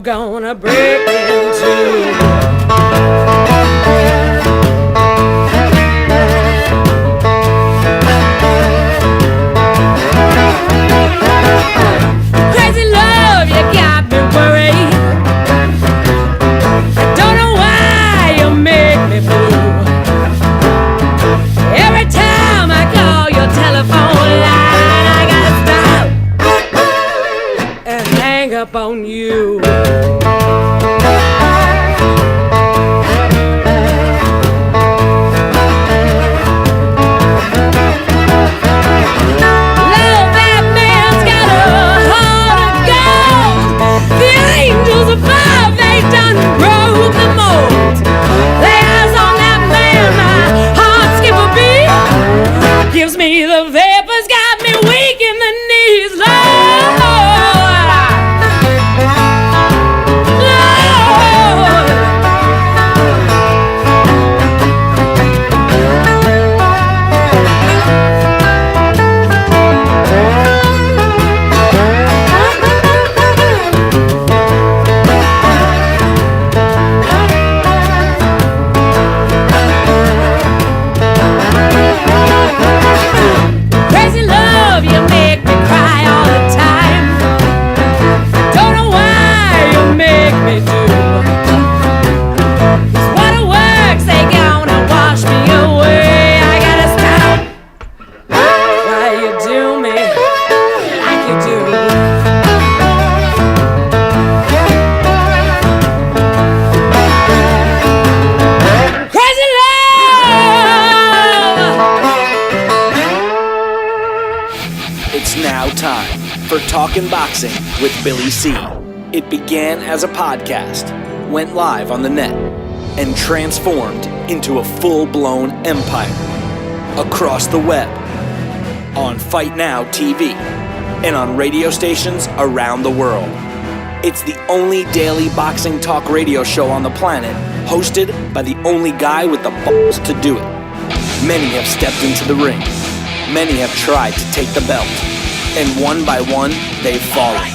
gonna break into. Crazy love, you got me worried. I don't know why you make me blue. Every time I call your telephone line, I gotta stop and hang up on you. Gives me the vapors, got me weak in the knees, Lord. Talking Boxing with Billy C. It began as a podcast, went live on the net, and transformed into a full-blown empire. Across the web, on Fight Now TV, and on radio stations around the world. It's the only daily boxing talk radio show on the planet, hosted by the only guy with the balls to do it. Many have stepped into the ring. Many have tried to take the belt. And one by one, they've fallen.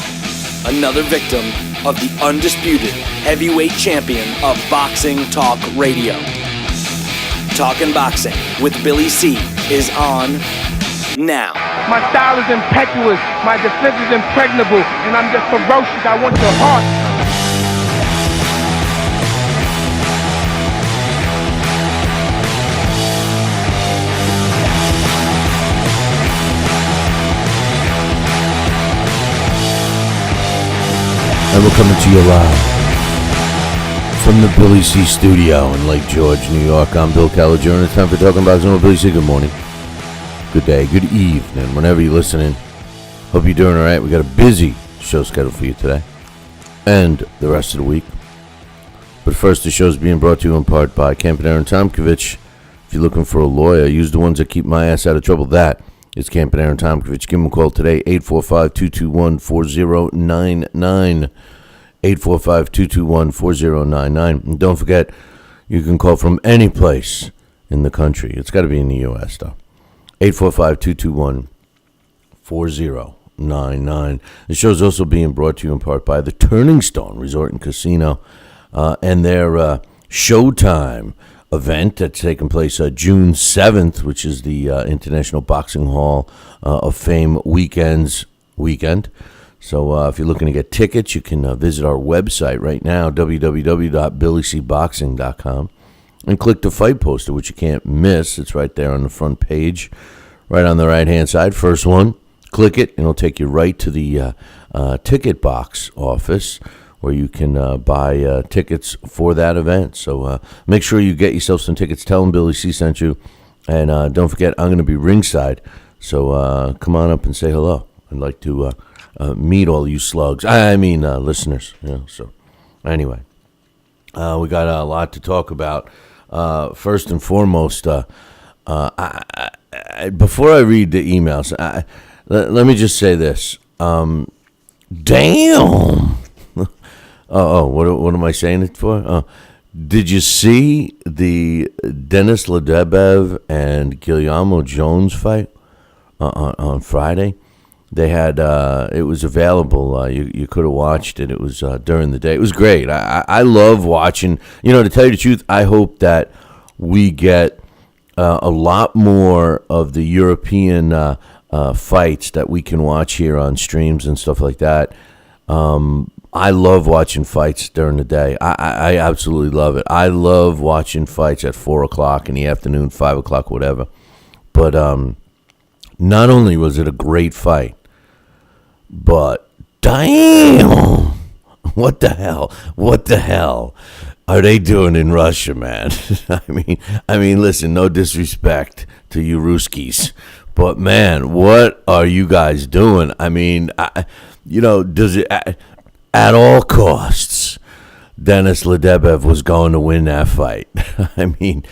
Another victim of the undisputed heavyweight champion of boxing talk radio. Talking Boxing with Billy C is on now. My style is impetuous, my defense is impregnable, and I'm just ferocious. I want your heart. And we're coming to you live from the Billy C studio in Lake George, New York. I'm Bill Caligiuri, and it's time for Talking Boxing with Billy C. Good morning, good day, good evening, whenever you're listening. Hope you're doing all right. We got a busy show scheduled for you today and the rest of the week. But first, the show's being brought to you in part by Campanera and Tomkovich. If you're looking for a lawyer, use the ones that keep my ass out of trouble. That is Campanera and Tomkovich. Give them a call today, 845-221-4099. 845-221-4099. And don't forget, you can call from any place in the country. It's got to be in the U.S., though. 845-221-4099. The show's also being brought to you in part by the Turning Stone Resort and Casino and their Showtime event that's taking place June 7th, which is the International Boxing Hall of Fame weekend. So if you're looking to get tickets, you can visit our website right now, www.BillyCBoxing.com, and click the fight poster, which you can't miss. It's right there on the front page, right on the right-hand side. First one, click it, and it'll take you right to the ticket box office, where you can buy tickets for that event. So make sure you get yourself some tickets. Tell them Billy C sent you. And don't forget, I'm going to be ringside. So come on up and say hello. I'd like to meet all you slugs. I mean listeners. So anyway, we got a lot to talk about. First and foremost, before I read the emails, let me just say this. Damn. What am I saying it for? Did you see the Dennis Lebedev and Guillermo Jones fight on Friday? They had it was available. You could have watched it. It was during the day. It was great. I love watching. To tell you the truth, I hope that we get a lot more of the European fights that we can watch here on streams and stuff like that. I love watching fights during the day. I absolutely love it. I love watching fights at 4 o'clock in the afternoon, 5 o'clock, whatever. But not only was it a great fight, but damn, what the hell are they doing in Russia, man? I mean, listen, no disrespect to you Ruskies, but man, what are you guys doing? I mean, does it at all costs? Denis Lebedev was going to win that fight. I mean,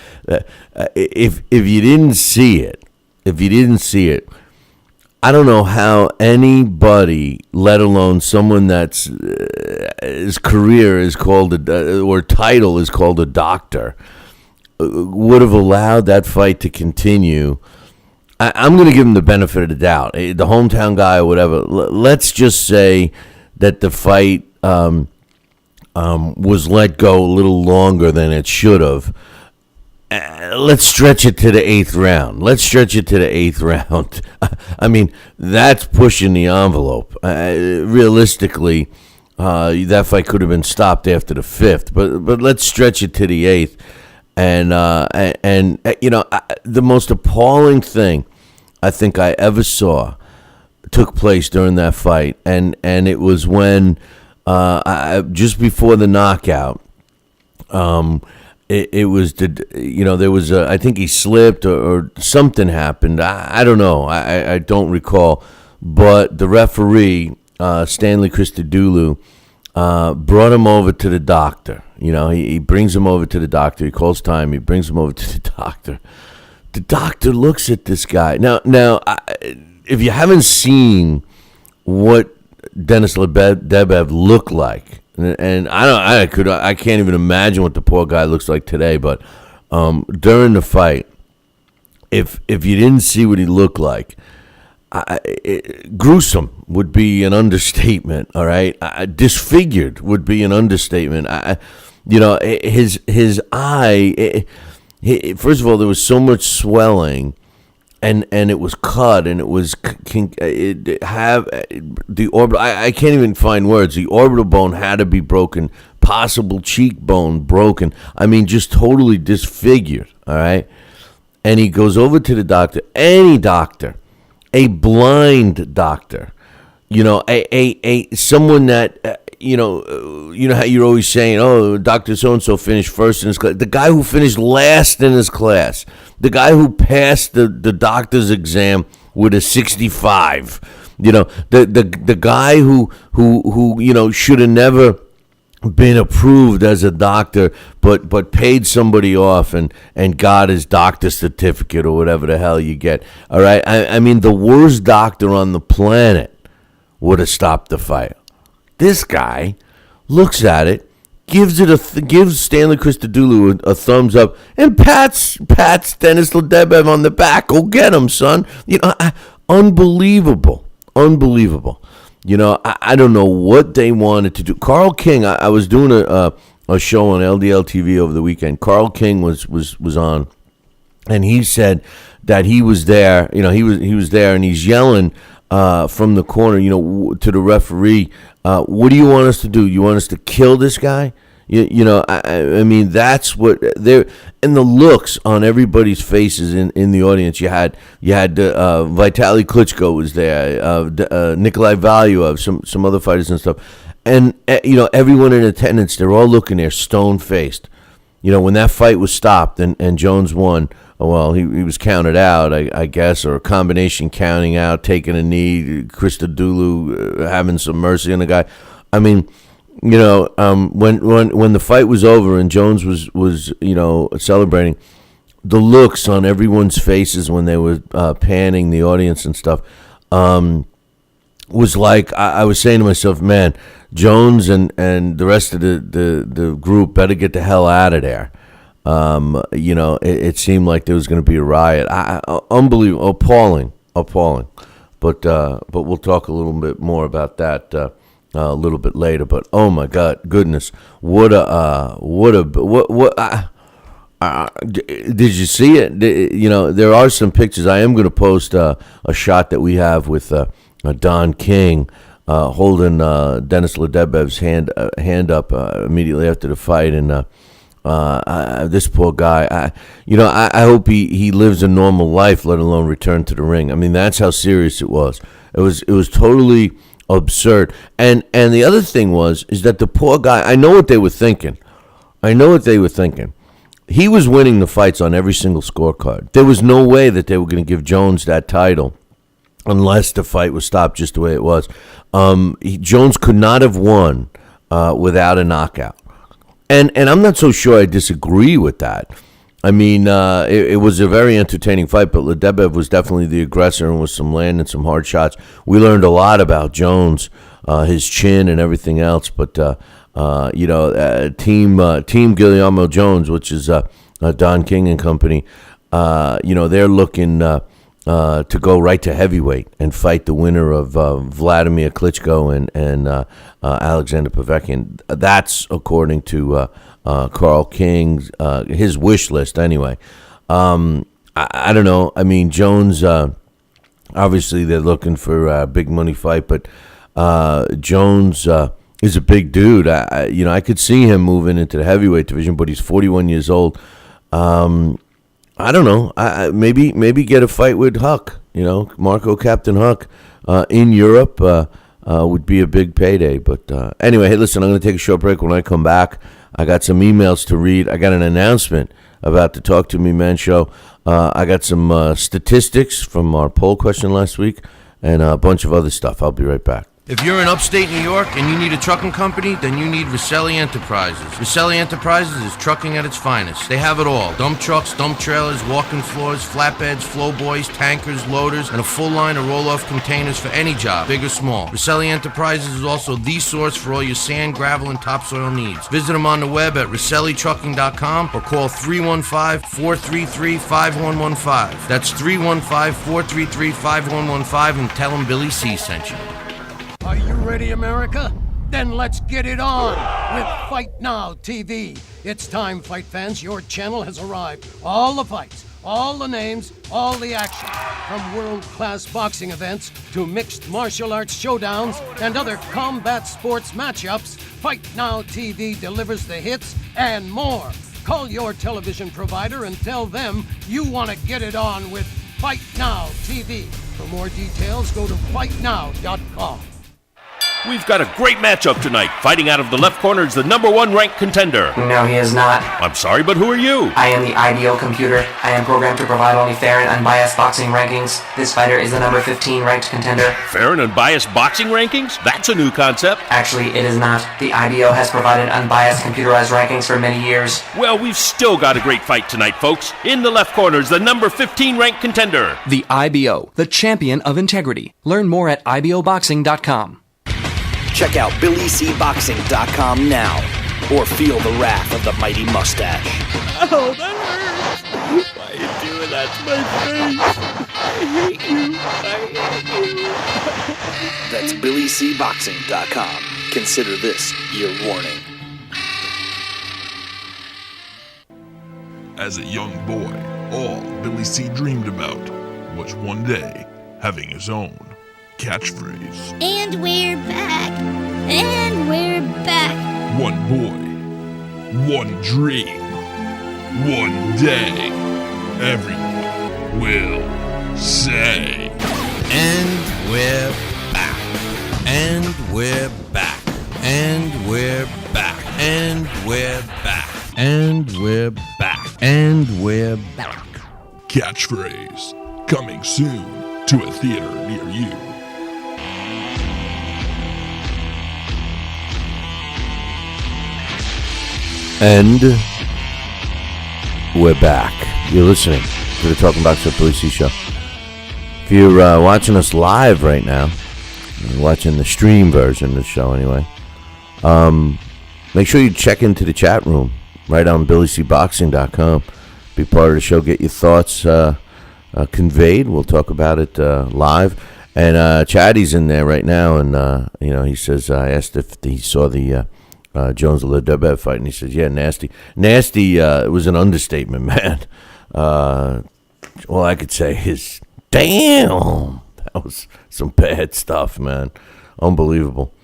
if you didn't see it, I don't know how anybody, let alone someone that's his career is called or title is called a doctor, would have allowed that fight to continue. I'm going to give him the benefit of the doubt. The hometown guy or whatever. Let's just say that the fight was let go a little longer than it should have. Let's stretch it to the 8th round. I mean, that's pushing the envelope. Realistically, that fight could have been stopped after the 5th, but let's stretch it to the 8th. And the most appalling thing I think I ever saw took place during that fight, and it was when just before the knockout. It was there was I think he slipped or something happened. I don't know. I don't recall. But the referee, Stanley Christodoulou, brought him over to the doctor. He brings him over to the doctor. He calls time. He brings him over to the doctor. The doctor looks at this guy. Now, if you haven't seen what Denis Lebedev looked like, and I can't even imagine what the poor guy looks like today. But during the fight, if you didn't see what he looked like, gruesome would be an understatement. All right, disfigured would be an understatement. His eye. First of all, there was so much swelling. And it was cut, and it was the orbital. I can't even find words. The orbital bone had to be broken, possible cheekbone broken. I mean, just totally disfigured. All right, and he goes over to the doctor. Any doctor, a blind doctor, someone that you know how you're always saying, oh, Dr. So-and-so finished first in his class. The guy who finished last in his class. The guy who passed the doctor's exam with a 65. The guy who should have never been approved as a doctor, but paid somebody off and got his doctor's certificate or whatever the hell you get. All right? I mean, the worst doctor on the planet would have stopped the fight. This guy looks at it, gives Stanley Christodoulou a thumbs up, and pats Denis Lebedev on the back. Go get him, son. Unbelievable. I don't know what they wanted to do. Carl King, I was doing a show on LDL TV over the weekend. Carl King was on, and he said that he was there. He was there, and he's yelling from the corner, to the referee. What do you want us to do? You want us to kill this guy? I mean, that's what they're, and the looks on everybody's faces in the audience. You had Vitaly Klitschko was there, Nikolai Valuev, some other fighters and stuff, and everyone in attendance. They're all looking there, stone faced. When that fight was stopped and Jones won. Well, he was counted out, I guess, or a combination counting out, taking a knee, Christodoulou having some mercy on the guy. I mean, when the fight was over and Jones was celebrating, the looks on everyone's faces when they were panning the audience and stuff was like, I was saying to myself, man, Jones and the rest of the group better get the hell out of there. It seemed like there was going to be a riot. Unbelievable, appalling. but we'll talk a little bit more about that a little bit later. But oh my goodness, what did you see it? There are some pictures. I am going to post a shot that we have with Don King holding Denis Lebedev's hand up immediately after the fight, and this poor guy. I hope he lives a normal life, let alone return to the ring. I mean, that's how serious it was. It was totally absurd. And the other thing is that the poor guy. I know what they were thinking. He was winning the fights on every single scorecard. There was no way that they were going to give Jones that title unless the fight was stopped just the way it was. Jones could not have won without a knockout. And I'm not so sure I disagree with that. I mean, it was a very entertaining fight, but Lebedev was definitely the aggressor and with some land and some hard shots. We learned a lot about Jones, his chin and everything else, but Team Guillermo Jones, which is Don King and company, they're looking to go right to heavyweight and fight the winner of Vladimir Klitschko and Alexander Povetkin. That's according to Carl King's his wish list anyway. I don't know. I mean, Jones, obviously they're looking for a big money fight, but Jones is a big dude. I could see him moving into the heavyweight division, but he's 41 years old. I don't know. Maybe get a fight with Huck. Marco Captain Huck in Europe would be a big payday. But anyway, hey, listen, I'm going to take a short break. When I come back, I got some emails to read. I got an announcement about the Talk to Me Man show. I got some statistics from our poll question last week and a bunch of other stuff. I'll be right back. If you're in upstate New York and you need a trucking company, then you need Riselli Enterprises. Riselli Enterprises is trucking at its finest. They have it all. Dump trucks, dump trailers, walk-in floors, flatbeds, flow boys, tankers, loaders, and a full line of roll-off containers for any job, big or small. Riselli Enterprises is also the source for all your sand, gravel, and topsoil needs. Visit them on the web at RiselliTrucking.com or call 315-433-5115. That's 315-433-5115 and tell them Billy C sent you. Are you ready, America? Then let's get it on with Fight Now TV. It's time, fight fans. Your channel has arrived. All the fights, all the names, all the action. From world-class boxing events to mixed martial arts showdowns and other combat sports matchups, Fight Now TV delivers the hits and more. Call your television provider and tell them you want to get it on with Fight Now TV. For more details, go to fightnow.com. We've got a great matchup tonight. Fighting out of the left corner is the #1 ranked contender. No, he is not. I'm sorry, but who are you? I am the IBO computer. I am programmed to provide only fair and unbiased boxing rankings. This fighter is the number 15 ranked contender. Fair and unbiased boxing rankings? That's a new concept. Actually, it is not. The IBO has provided unbiased computerized rankings for many years. Well, we've still got a great fight tonight, folks. In the left corner is the number 15 ranked contender. The IBO, the champion of integrity. Learn more at IBOBoxing.com. Check out BillyCBoxing.com now, or feel the wrath of the mighty mustache. Oh, that hurts. Why are you doing that to my face? I hate you. That's BillyCBoxing.com. Consider this your warning. As a young boy, all Billy C dreamed about was one day having his own catchphrase. And we're back. And we're back. One boy, one dream, one day, everyone will say. And we're back. And we're back. And we're back. And we're back. And we're back. And we're back. Catchphrase coming soon to a theater near you. And we're back. You're listening to the Talking Boxing with Billy C show. If you're watching us live right now, you're watching the stream version of the show anyway, make sure you check into the chat room right on BillyCBoxing.com. Be part of the show. Get your thoughts conveyed. We'll talk about it live. And Chatty's in there right now, and he says I asked if he saw the Jones Lebedev fight, and he says, yeah, nasty. It was an understatement, man. All I could say is, damn, that was some bad stuff, man. Unbelievable.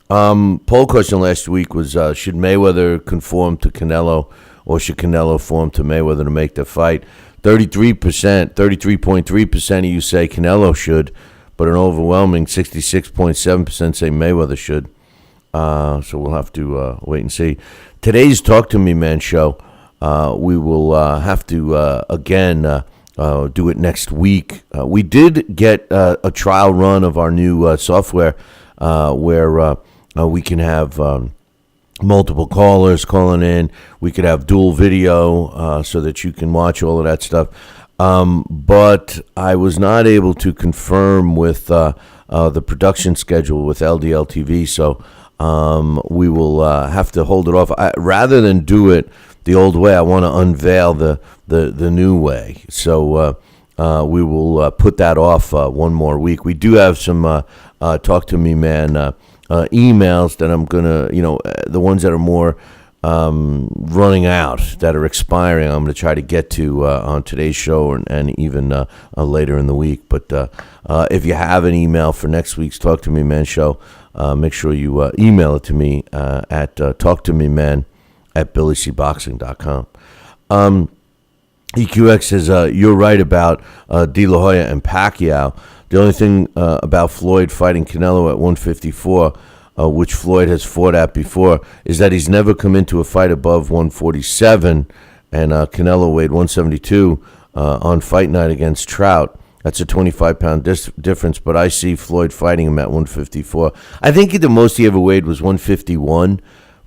Poll question last week was, should Mayweather conform to Canelo, or should Canelo conform to Mayweather to make the fight? 33.3% of you say Canelo should, but an overwhelming 66.7% say Mayweather should. So we'll have to wait and see. Today's Talk to Me Man show, we will have to, again, do it next week. We did get a trial run of our new software where we can have multiple callers calling in. We could have dual video so that you can watch all of that stuff. But I was not able to confirm with the production schedule with LDL TV, so we will have to hold it off. Rather than do it the old way, I want to unveil the new way. So we will put that off one more week. We do have some Talk to Me Man emails that I'm going to, the ones that are more running out, that are expiring, I'm going to try to get to on today's show and even later in the week. But if you have an email for next week's Talk to Me Man show, make sure you email it to me at talktomeman@BillyCBoxing.com. EQX says, you're right about De La Hoya and Pacquiao. The only thing about Floyd fighting Canelo at 154, which Floyd has fought at before, is that he's never come into a fight above 147, and Canelo weighed 172 on fight night against Trout. That's a 25-pound difference, but I see Floyd fighting him at 154. I think the most he ever weighed was 151,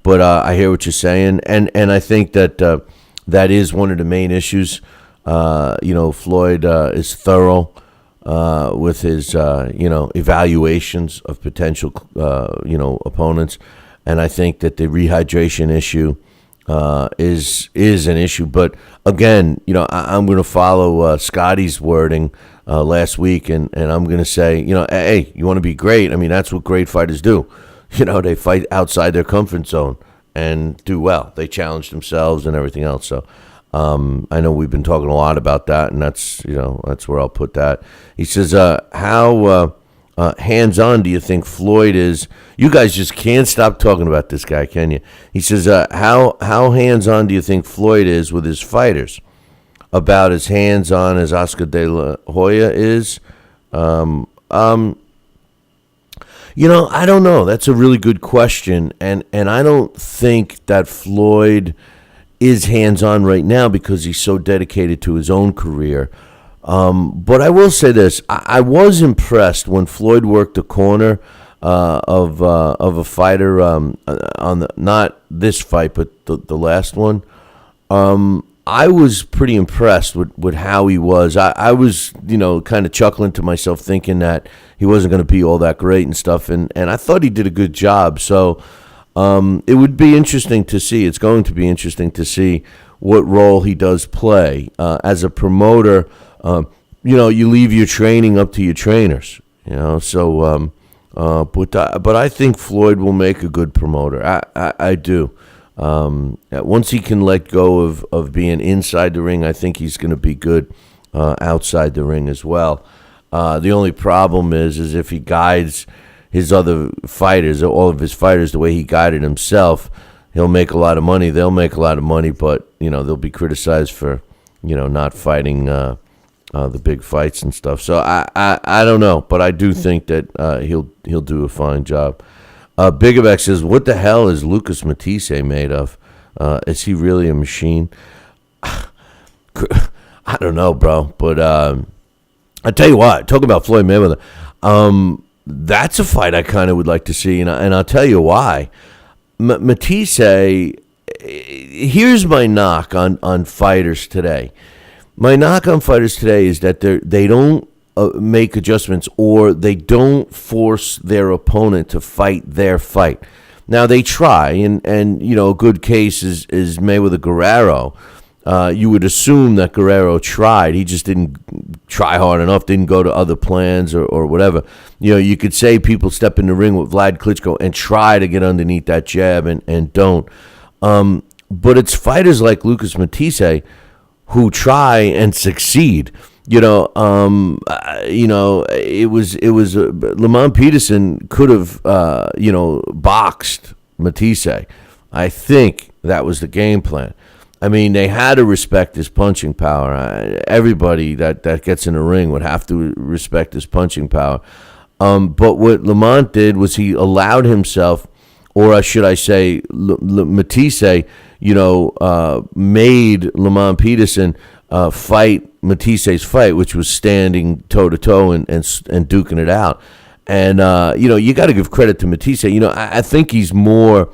but I hear what you're saying, and I think that that is one of the main issues. Floyd is thorough with his, evaluations of potential, opponents, and I think that the rehydration issue is an issue. But again, I'm going to follow Scotty's wording last week, and I'm going to say, hey, you want to be great? I mean, that's what great fighters do. They fight outside their comfort zone and do well. They challenge themselves and everything else. So I know we've been talking a lot about that, and that's where I'll put that. He says, how hands-on do you think Floyd is? You guys just can't stop talking about this guy, can you? He says, how hands-on do you think Floyd is with his fighters? About as hands-on as Oscar De La Hoya is? I don't know. That's a really good question, and I don't think that Floyd is hands-on right now because he's so dedicated to his own career. But I will say this: I was impressed when Floyd worked the corner of a fighter on not this fight, but the last one. I was pretty impressed with how he was. I was, kind of chuckling to myself thinking that he wasn't going to be all that great and stuff, and I thought he did a good job. So it would be interesting to see. It's going to be interesting to see what role he does play. As a promoter, you leave your training up to your trainers, so but I think Floyd will make a good promoter. I do. Once he can let go of being inside the ring, I think he's going to be good outside the ring as well. The only problem is if he guides his other fighters, all of his fighters, the way he guided himself, he'll make a lot of money. They'll make a lot of money, but they'll be criticized for not fighting the big fights and stuff. So I don't know, but I do think that he'll do a fine job. Bigabeck says, what the hell is Lucas Matisse made of? Is he really a machine? I don't know, bro. But I tell you what, talk about Floyd Mayweather. That's a fight I kind of would like to see, and I'll tell you why. Matisse, here's my knock on fighters today. My knock on fighters today is that they don't make adjustments, or they don't force their opponent to fight their fight. Now they try, and a good case is Mayweather Guerrero. you would assume that Guerrero tried. He just didn't try hard enough, didn't go to other plans or whatever. You could say people step in the ring with Vlad Klitschko and try to get underneath that jab and don't. But it's fighters like Lucas Matisse who try and succeed. It was Lamont Peterson could have boxed Matisse. I think that was the game plan. I mean, they had to respect his punching power. Everybody that gets in the ring would have to respect his punching power. But what Lamont did was he allowed himself, or should I say, Matisse, made Lamont Peterson fight Matisse's fight, which was standing toe-to-toe and duking it out. And, you got to give credit to Matisse. I think he's more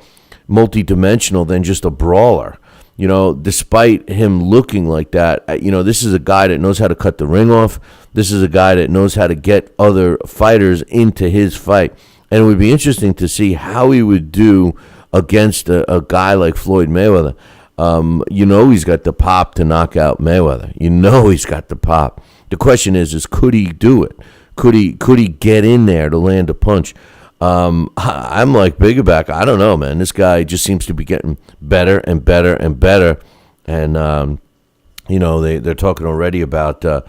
multidimensional than just a brawler. Despite him looking like that, this is a guy that knows how to cut the ring off. This is a guy that knows how to get other fighters into his fight. And it would be interesting to see how he would do against a guy like Floyd Mayweather. He's got the pop to knock out Mayweather. He's got the pop. The question is could he do it? Could he get in there to land a punch? I'm like Biggerback. I don't know, man. This guy just seems to be getting better and better and better. And, they're talking already about a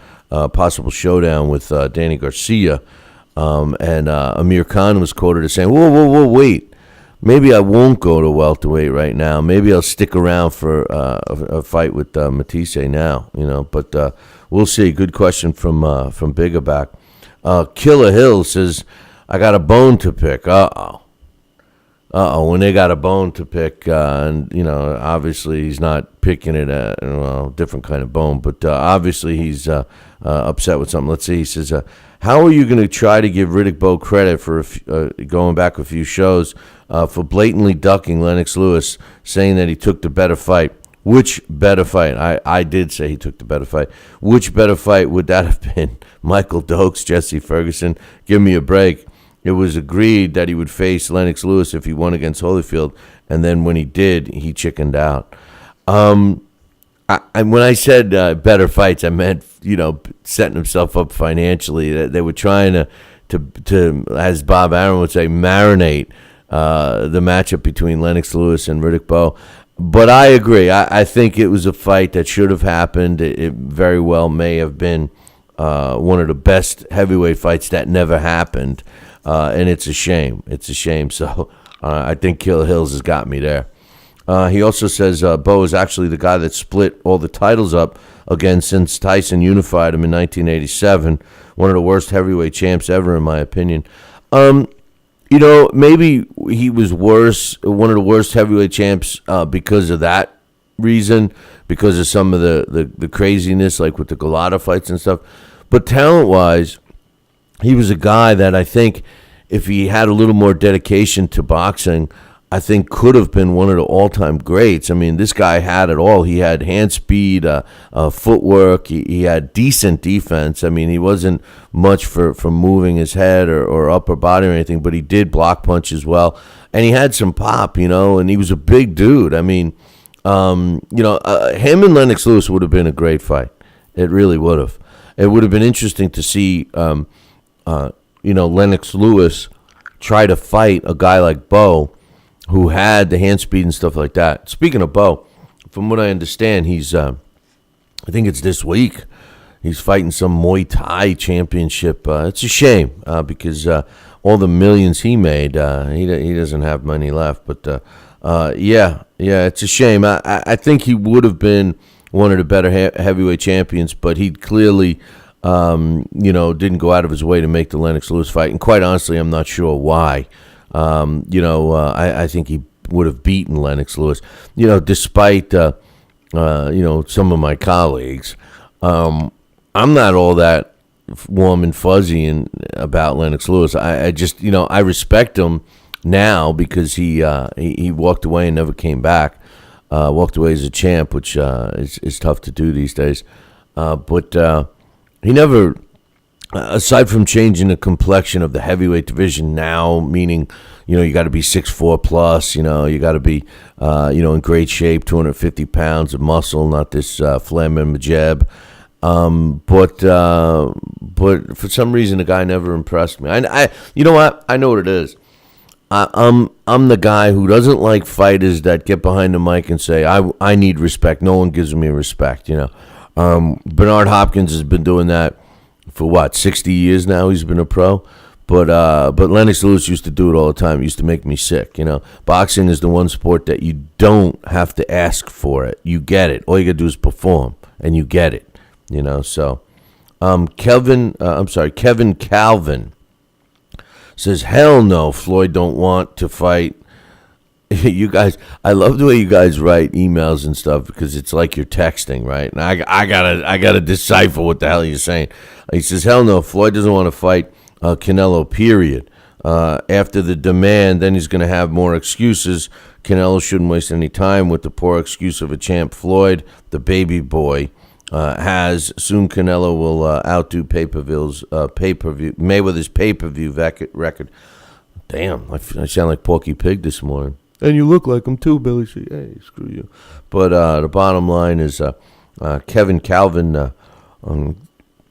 possible showdown with Danny Garcia. And Amir Khan was quoted as saying, whoa, wait. Maybe I won't go to welterweight right now. Maybe I'll stick around for a fight with Matisse now, But we'll see. Good question from Biggerback. Killer Hill says, I got a bone to pick. Uh-oh. When they got a bone to pick, obviously he's not picking it at, different kind of bone, but obviously he's upset with something. Let's see. He says, how are you going to try to give Riddick Bowe credit for going back a few shows for blatantly ducking Lennox Lewis, saying that he took the better fight? Which better fight? I did say he took the better fight. Which better fight would that have been? Michael Dokes, Jesse Ferguson? Give me a break. It was agreed that he would face Lennox Lewis if he won against Holyfield, and then when he did, he chickened out. When I said better fights, I meant setting himself up financially. They were trying to, as Bob Aaron would say, marinate the matchup between Lennox Lewis and Riddick Bowe. But I agree. I think it was a fight that should have happened. It very well may have been one of the best heavyweight fights that never happened. And it's a shame. It's a shame. So I think Killer Hills has got me there. He also says Bowe is actually the guy that split all the titles up again since Tyson unified him in 1987. One of the worst heavyweight champs ever, in my opinion. Maybe he was one of the worst heavyweight champs because of that reason, because of some of the craziness, like with the Galata fights and stuff. But talent-wise, he was a guy that I think if he had a little more dedication to boxing, I think could have been one of the all-time greats. I mean, this guy had it all. He had hand speed, footwork. He had decent defense. I mean, he wasn't much for moving his head or upper body or anything, but he did block punch as well. And he had some pop, and he was a big dude. I mean, him and Lennox Lewis would have been a great fight. It really would have. It would have been interesting to see Lennox Lewis try to fight a guy like Bowe, who had the hand speed and stuff like that. Speaking of Bowe, from what I understand, he's, I think it's this week, he's fighting some Muay Thai championship. It's a shame because all the millions he made, he doesn't have money left. But yeah, it's a shame. I think he would have been one of the better heavyweight champions, but he clearly didn't go out of his way to make the Lennox Lewis fight. And quite honestly, I'm not sure why. I think he would have beaten Lennox Lewis, despite, some of my colleagues. I'm not all that warm and fuzzy about Lennox Lewis. I just, I respect him now because he walked away and never came back. Walked away as a champ, which is tough to do these days. But he never, aside from changing the complexion of the heavyweight division now, meaning, you got to be 6'4" plus. You got to be in great shape, 250 pounds of muscle, not this flamin' majeb. But for some reason the guy never impressed me. I you know what? I know what it is. I'm the guy who doesn't like fighters that get behind the mic and say I need respect. No one gives me respect. Bernard Hopkins has been doing that for 60 years now. He's been a pro. But Lennox Lewis used to do it all the time. It used to make me sick. Boxing is the one sport that you don't have to ask for it. You get it. All you got to do is perform, and you get it. So Kevin Calvin says, hell no, Floyd don't want to fight. You guys, I love the way you guys write emails and stuff because it's like you're texting, right? And I gotta decipher what the hell you're saying. He says, hell no, Floyd doesn't want to fight Canelo, period. After the demand, then he's going to have more excuses. Canelo shouldn't waste any time with the poor excuse of a champ Floyd, the baby boy. Soon Canelo will outdo Mayweather's pay-per-view record. Damn, I sound like Porky Pig this morning. And you look like him too, Billy C. Hey, screw you. But the bottom line is Kevin Calvin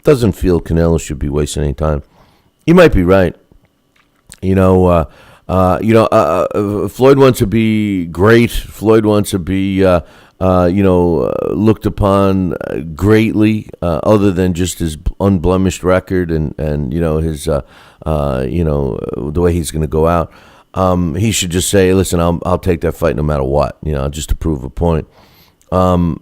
doesn't feel Canelo should be wasting any time. He might be right. Floyd wants to be great. Floyd wants to be looked upon greatly, other than just his unblemished record and his the way he's going to go out. He should just say, listen, I'll take that fight no matter what, just to prove a point. I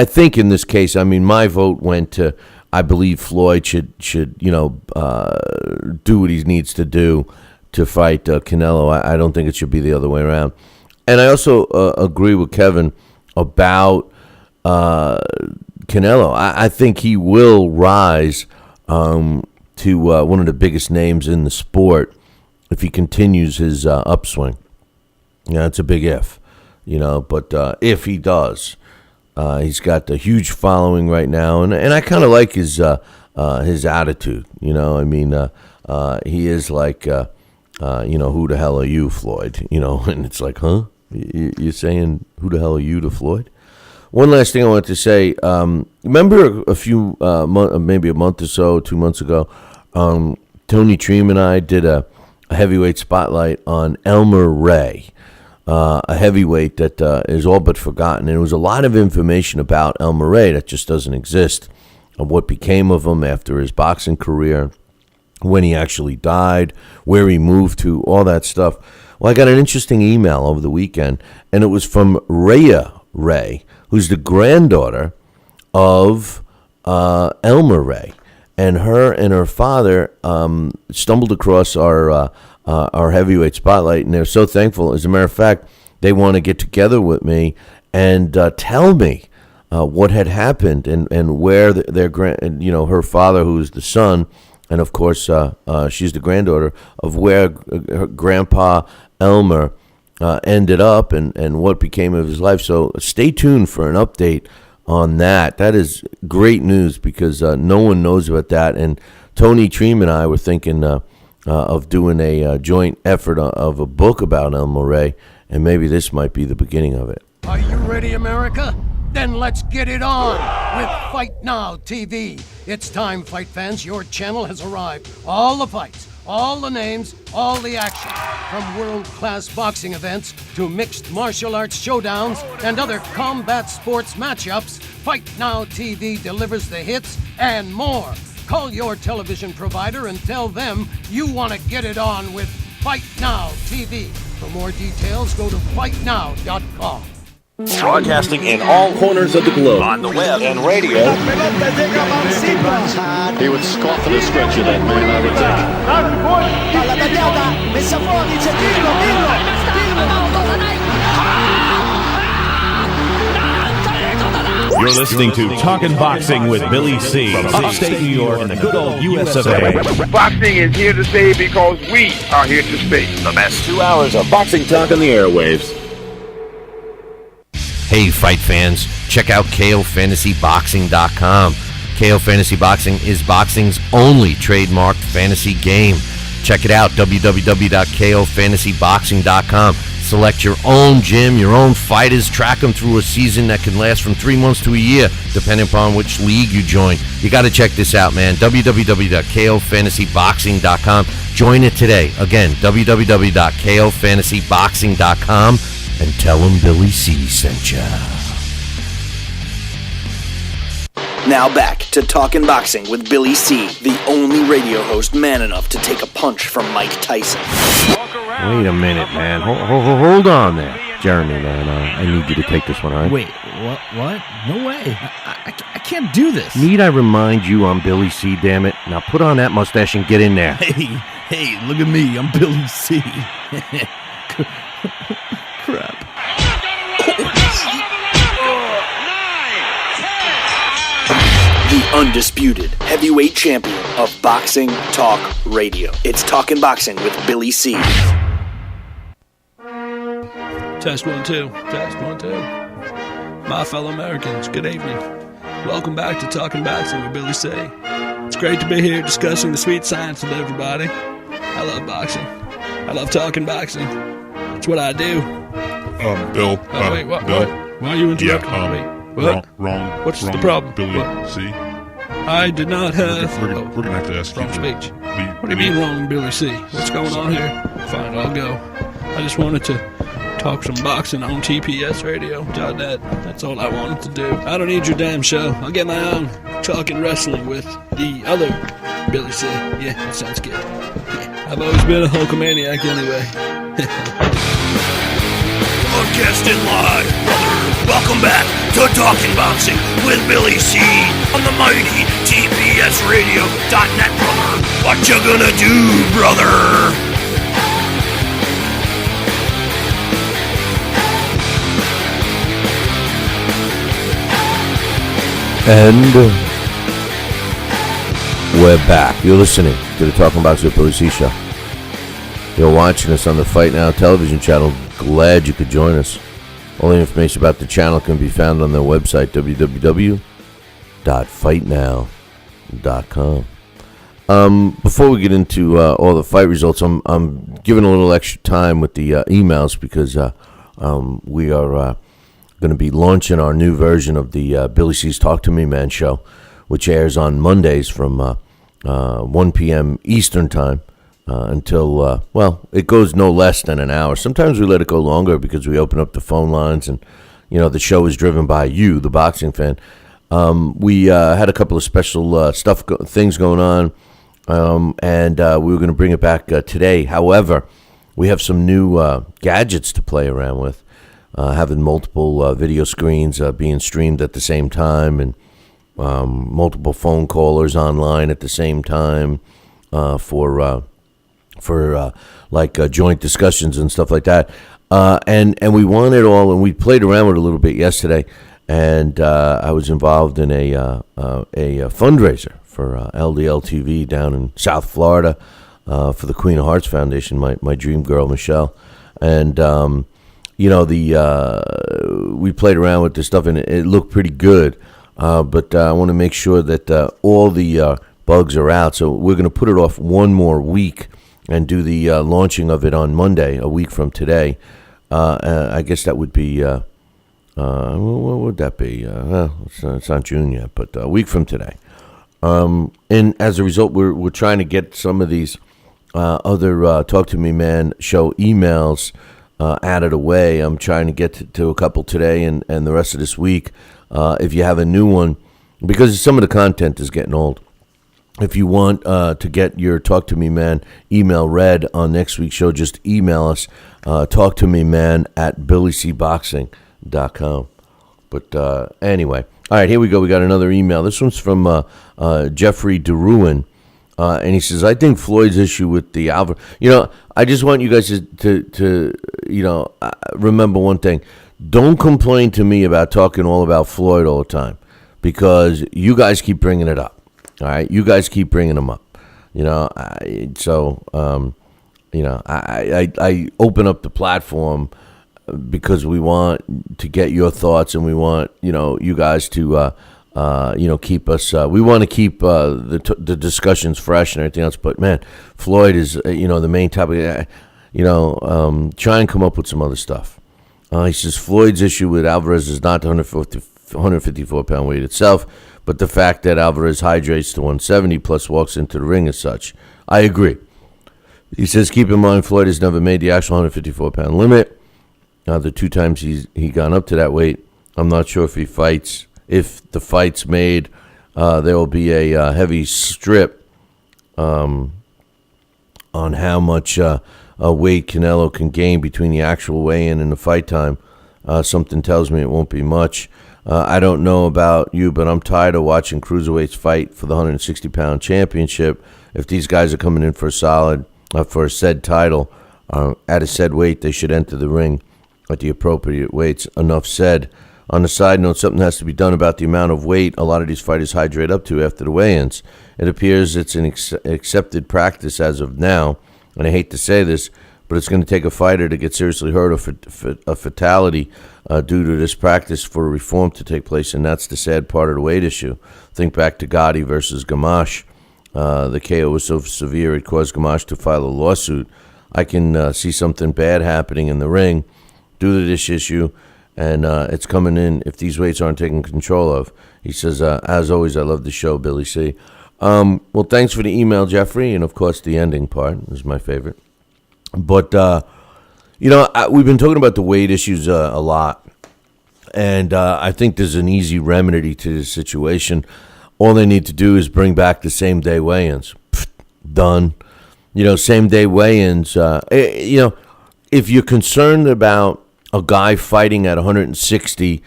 think in this case, my vote went to, I believe Floyd should do what he needs to do to fight Canelo. I don't think it should be the other way around. And I also agree with Kevin about Canelo. I think he will rise to one of the biggest names in the sport if he continues his upswing. It's a big if, but if he does, he's got a huge following right now, and I kind of like his attitude. He is like, who the hell are you, Floyd? And it's like, huh? You're saying who the hell are you to Floyd? One last thing I wanted to say. Remember a few, maybe a month or so, 2 months ago, Tony Treem and I did a heavyweight spotlight on Elmer Ray, a heavyweight that is all but forgotten. And it was a lot of information about Elmer Ray that just doesn't exist, of what became of him after his boxing career, when he actually died, where he moved to, all that stuff. Well, I got an interesting email over the weekend, and it was from Rhea Ray, who's the granddaughter of Elmer Ray. And her father stumbled across our heavyweight spotlight, and they're so thankful. As a matter of fact, they want to get together with me and tell me what had happened and where her father, who's the son, and of course she's the granddaughter, of where her grandpa Elmer ended up and what became of his life. So stay tuned for an update on that. That is great news because no one knows about that. And Tony Treem and I were thinking of doing a joint effort of a book about Elmer Ray, and maybe this might be the beginning of it. Are you ready, America? Then let's get it on with Fight Now TV. It's time, fight fans. Your channel has arrived. All the fights, all the names, all the action. From world-class boxing events to mixed martial arts showdowns and other combat sports matchups, Fight Now TV delivers the hits and more. Call your television provider and tell them you want to get it on with Fight Now TV. For more details, go to fightnow.com. Broadcasting in all corners of the globe, on the web and radio. He would scoff at a stretch of that man, I would think. You're listening to Talkin' Boxing with Billy C. From upstate New York in the good old US of A. Boxing is here to stay because we are here to stay. The best 2 hours of boxing talk on the airwaves. Hey, fight fans, check out KOFantasyBoxing.com. KO Fantasy Boxing is boxing's only trademarked fantasy game. Check it out, www.kofantasyboxing.com. Select your own gym, your own fighters, track them through a season that can last from 3 months to a year, depending upon which league you join. You got to check this out, man. www.kofantasyboxing.com. Join it today. Again, www.kofantasyboxing.com, and tell them Billy C sent ya. Now back to Talkin' Boxing with Billy C., the only radio host man enough to take a punch from Mike Tyson. Wait a minute, man. Hold on there. Jeremy, man, I need you to take this one, all right? Wait, what? No way. I can't do this. Need I remind you I'm Billy C., damn it? Now put on that mustache and get in there. Hey, look at me. I'm Billy C. Crap. The undisputed heavyweight champion of Boxing Talk Radio. It's Talkin' Boxing with Billy C. Test 1 2. Test 1 2. My fellow Americans, good evening. Welcome back to Talkin' Boxing with Billy C. It's great to be here discussing the sweet science with everybody. I love boxing. I love talking boxing. It's what I do. Bill. Wait, what? Bill. Why are you interrupting me? What? Wrong. What's the problem? Billy C. I did not have... We're gonna have to ask you. Wrong speech. What do you mean wrong, Billy C? What's going on here? Fine, I'll go. I just wanted to talk some boxing on TPSradio.net. That's all I wanted to do. I don't need your damn show. I'll get my own talking wrestling with the other Billy C. Yeah, that sounds good. Yeah. I've always been a Hulkamaniac anyway. Broadcasting live, brother. Welcome back to Talking Boxing with Billy C. on the mighty TPSradio.net, brother. What you gonna do, brother? And we're back. You're listening to the Talking Boxing with Billy C show. You're watching us on the Fight Now television channel. Glad you could join us. All the information about the channel can be found on their website, www.fightnow.com. Before we get into all the fight results, I'm giving a little extra time with the emails because we are going to be launching our new version of the Billy C's Talk to Me Man show, which airs on Mondays from 1 p.m. Eastern Time. Until, it goes no less than an hour. Sometimes we let it go longer because we open up the phone lines and, the show is driven by you, the boxing fan. We had a couple of special things going on, and we were going to bring it back today. However, we have some new gadgets to play around with, having multiple video screens being streamed at the same time and multiple phone callers online at the same time for joint discussions and stuff like that. And we want it all, and we played around with it a little bit yesterday, and I was involved in a fundraiser for LDL TV down in South Florida for the Queen of Hearts Foundation, my dream girl, Michelle. And, we played around with this stuff, and it looked pretty good, but I want to make sure that all the bugs are out, so we're going to put it off one more week and do the launching of it on Monday, a week from today. I guess that would be, what would that be? It's not June yet, but a week from today. And as a result, we're trying to get some of these other Talk to Me Man show emails out of the way. I'm trying to get to a couple today and the rest of this week. If you have a new one, because some of the content is getting old. If you want to get your Talk to Me Man email read on next week's show, just email us, talktomeman@BillyCBoxing.com. But anyway, all right, here we go. We got another email. This one's from Jeffrey DeRuin, and he says, I think Floyd's issue with the Alvarez... I just want you guys to remember one thing. Don't complain to me about talking all about Floyd all the time, because you guys keep bringing it up. All right, you guys keep bringing them up. I open up the platform because we want to get your thoughts, and we want you guys to keep us. We want to keep the discussions fresh and everything else. But man, Floyd is the main topic. Try and come up with some other stuff. He says Floyd's issue with Alvarez is not the 154-pound weight itself, but the fact that Alvarez hydrates to 170 plus walks into the ring as such. I agree. He says keep in mind Floyd has never made the actual 154-pound limit. The 2 times he gone up to that weight, I'm not sure if he fights. If the fight's made, there will be a heavy strip on how much weight Canelo can gain between the actual weigh-in and the fight time. Something tells me it won't be much. I don't know about you, but I'm tired of watching cruiserweights fight for the 160-pound championship. If these guys are coming in for a said title at a said weight, they should enter the ring at the appropriate weights. Enough said. On a side note, something has to be done about the amount of weight a lot of these fighters hydrate up to after the weigh-ins. It appears it's an accepted practice as of now, and I hate to say this, but it's going to take a fighter to get seriously hurt or a fatality due to this practice for reform to take place, and that's the sad part of the weight issue. Think back to Gotti versus Gamache. The KO was so severe it caused Gamache to file a lawsuit. I can see something bad happening in the ring due to this issue, and it's coming in if these weights aren't taken control of. He says, as always, I love the show, Billy C. Well, thanks for the email, Jeffrey, and of course the ending part is my favorite. But, we've been talking about the weight issues a lot, and I think there's an easy remedy to this situation. All they need to do is bring back the same-day weigh-ins. Done. Same-day weigh-ins. If you're concerned about a guy fighting at 160,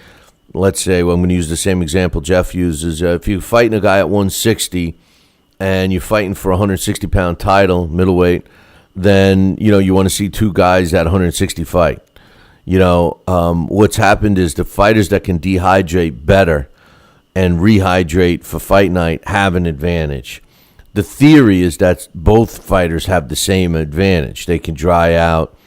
let's say, well, I'm going to use the same example Jeff uses. If you're fighting a guy at 160 and you're fighting for a 160-pound title, middleweight, then, you want to see 2 guys at 160 fight. What's happened is the fighters that can dehydrate better and rehydrate for fight night have an advantage. The theory is that both fighters have the same advantage. They can dry out,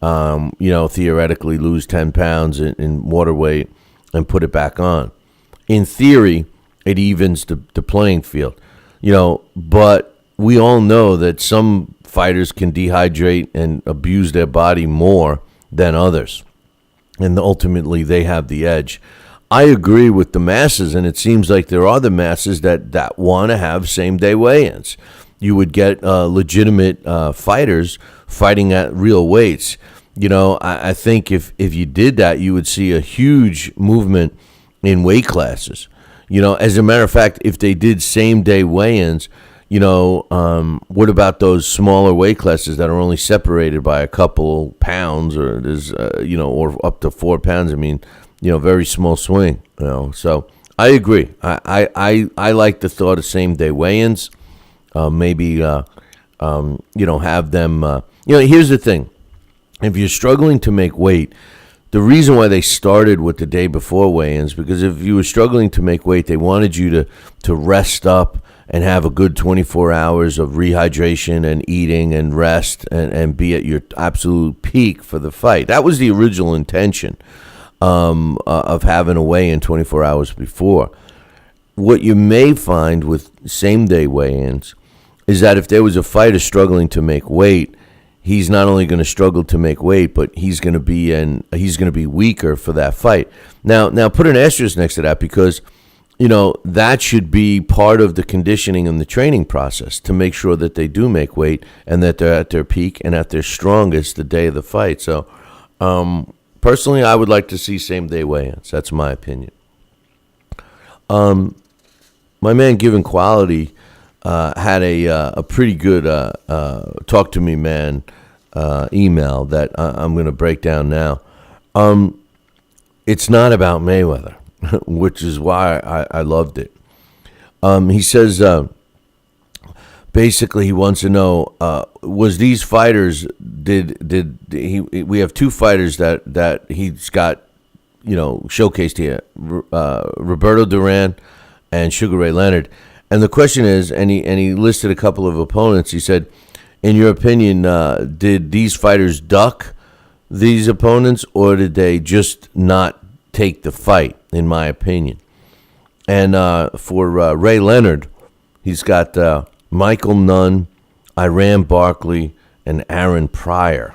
theoretically lose 10 pounds in water weight and put it back on. In theory, it evens the playing field. But we all know that some fighters can dehydrate and abuse their body more than others. And ultimately, they have the edge. I agree with the masses, and it seems like there are the masses that want to have same-day weigh-ins. You would get legitimate fighters fighting at real weights. I think if you did that, you would see a huge movement in weight classes. As a matter of fact, if they did same-day weigh-ins, what about those smaller weight classes that are only separated by a couple pounds, or there's, or up to 4 pounds? I mean, very small swing. So I agree. I like the thought of same-day weigh-ins. Maybe have them. Here's the thing: if you're struggling to make weight, the reason why they started with the day before weigh-ins, because if you were struggling to make weight, they wanted you to rest up and have a good 24 hours of rehydration and eating and rest and be at your absolute peak for the fight. That was the original intention of having a weigh-in 24 hours before. What you may find with same-day weigh-ins is that if there was a fighter struggling to make weight, he's not only going to struggle to make weight, but he's going to be weaker for that fight. Now put an asterisk next to that, because that should be part of the conditioning and the training process to make sure that they do make weight and that they're at their peak and at their strongest the day of the fight. So, personally, I would like to see same-day weigh-ins. That's my opinion. My man, Given Quality, had a pretty good talk to me, man, email that I'm going to break down now. It's not about Mayweather, which is why I loved it. He says, basically, he wants to know, was these fighters, we have 2 fighters that he's got, showcased here, Roberto Duran and Sugar Ray Leonard. And the question is, and he listed a couple of opponents. He said, in your opinion, did these fighters duck these opponents, or did they just not take the fight, in my opinion? And for Ray Leonard, he's got Michael Nunn, Iran Barkley, and Aaron Pryor,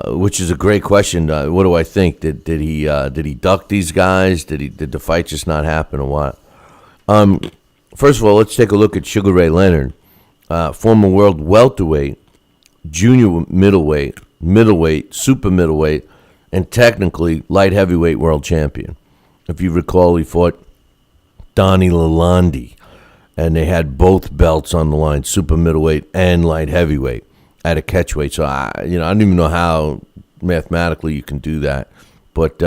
which is a great question. What do I think? Did he duck these guys? Did the fight just not happen or what? First of all, let's take a look at Sugar Ray Leonard, former world welterweight, junior middleweight, super middleweight, and technically light heavyweight world champion. If you recall, he fought Donnie Lalonde, and they had both belts on the line, super middleweight and light heavyweight at a catchweight. So I don't even know how mathematically you can do that, but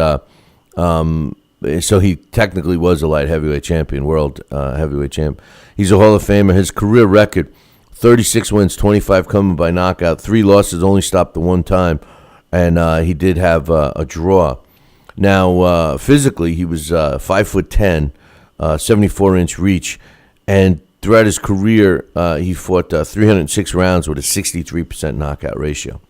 so he technically was a light heavyweight champion, world heavyweight champ. He's a Hall of Famer. His career record: 36 wins, 25 coming by knockout, 3 losses, only stopped the one time, and he did have a draw. Now, physically, he was 5'10", 74-inch reach, and throughout his career, he fought 306 rounds with a 63% knockout ratio.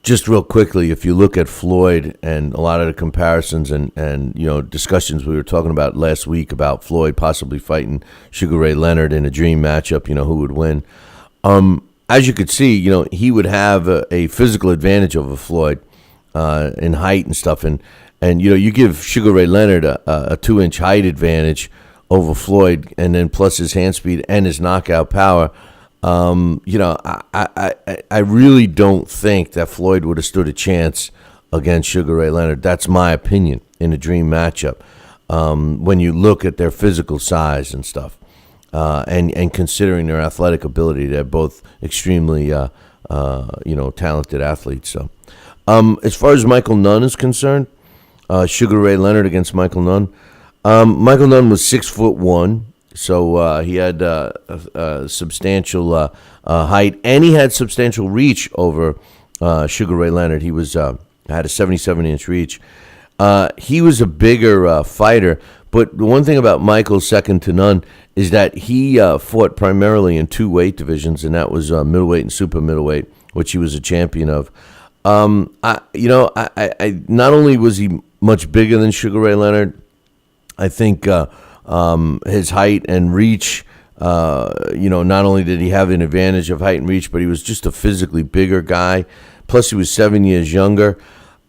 Just real quickly, if you look at Floyd and a lot of the comparisons and discussions we were talking about last week about Floyd possibly fighting Sugar Ray Leonard in a dream matchup, who would win. As you could see, he would have a physical advantage over Floyd in height and stuff, and you give Sugar Ray Leonard a 2-inch height advantage over Floyd, and then plus his hand speed and his knockout power. I really don't think that Floyd would have stood a chance against Sugar Ray Leonard. That's my opinion in a dream matchup. When you look at their physical size and stuff, and considering their athletic ability, they're both extremely, talented athletes. So, as far as Michael Nunn is concerned, Sugar Ray Leonard against Michael Nunn. Michael Nunn was 6'1". So he had substantial height, and he had substantial reach over Sugar Ray Leonard. He was had a 77-inch reach. He was a bigger fighter, but the one thing about Michael, second to none, is that he fought primarily in 2 weight divisions, and that was middleweight and super middleweight, which he was a champion of. I not only was he much bigger than Sugar Ray Leonard, I think his height and reach, not only did he have an advantage of height and reach, but he was just a physically bigger guy. Plus, he was 7 years younger.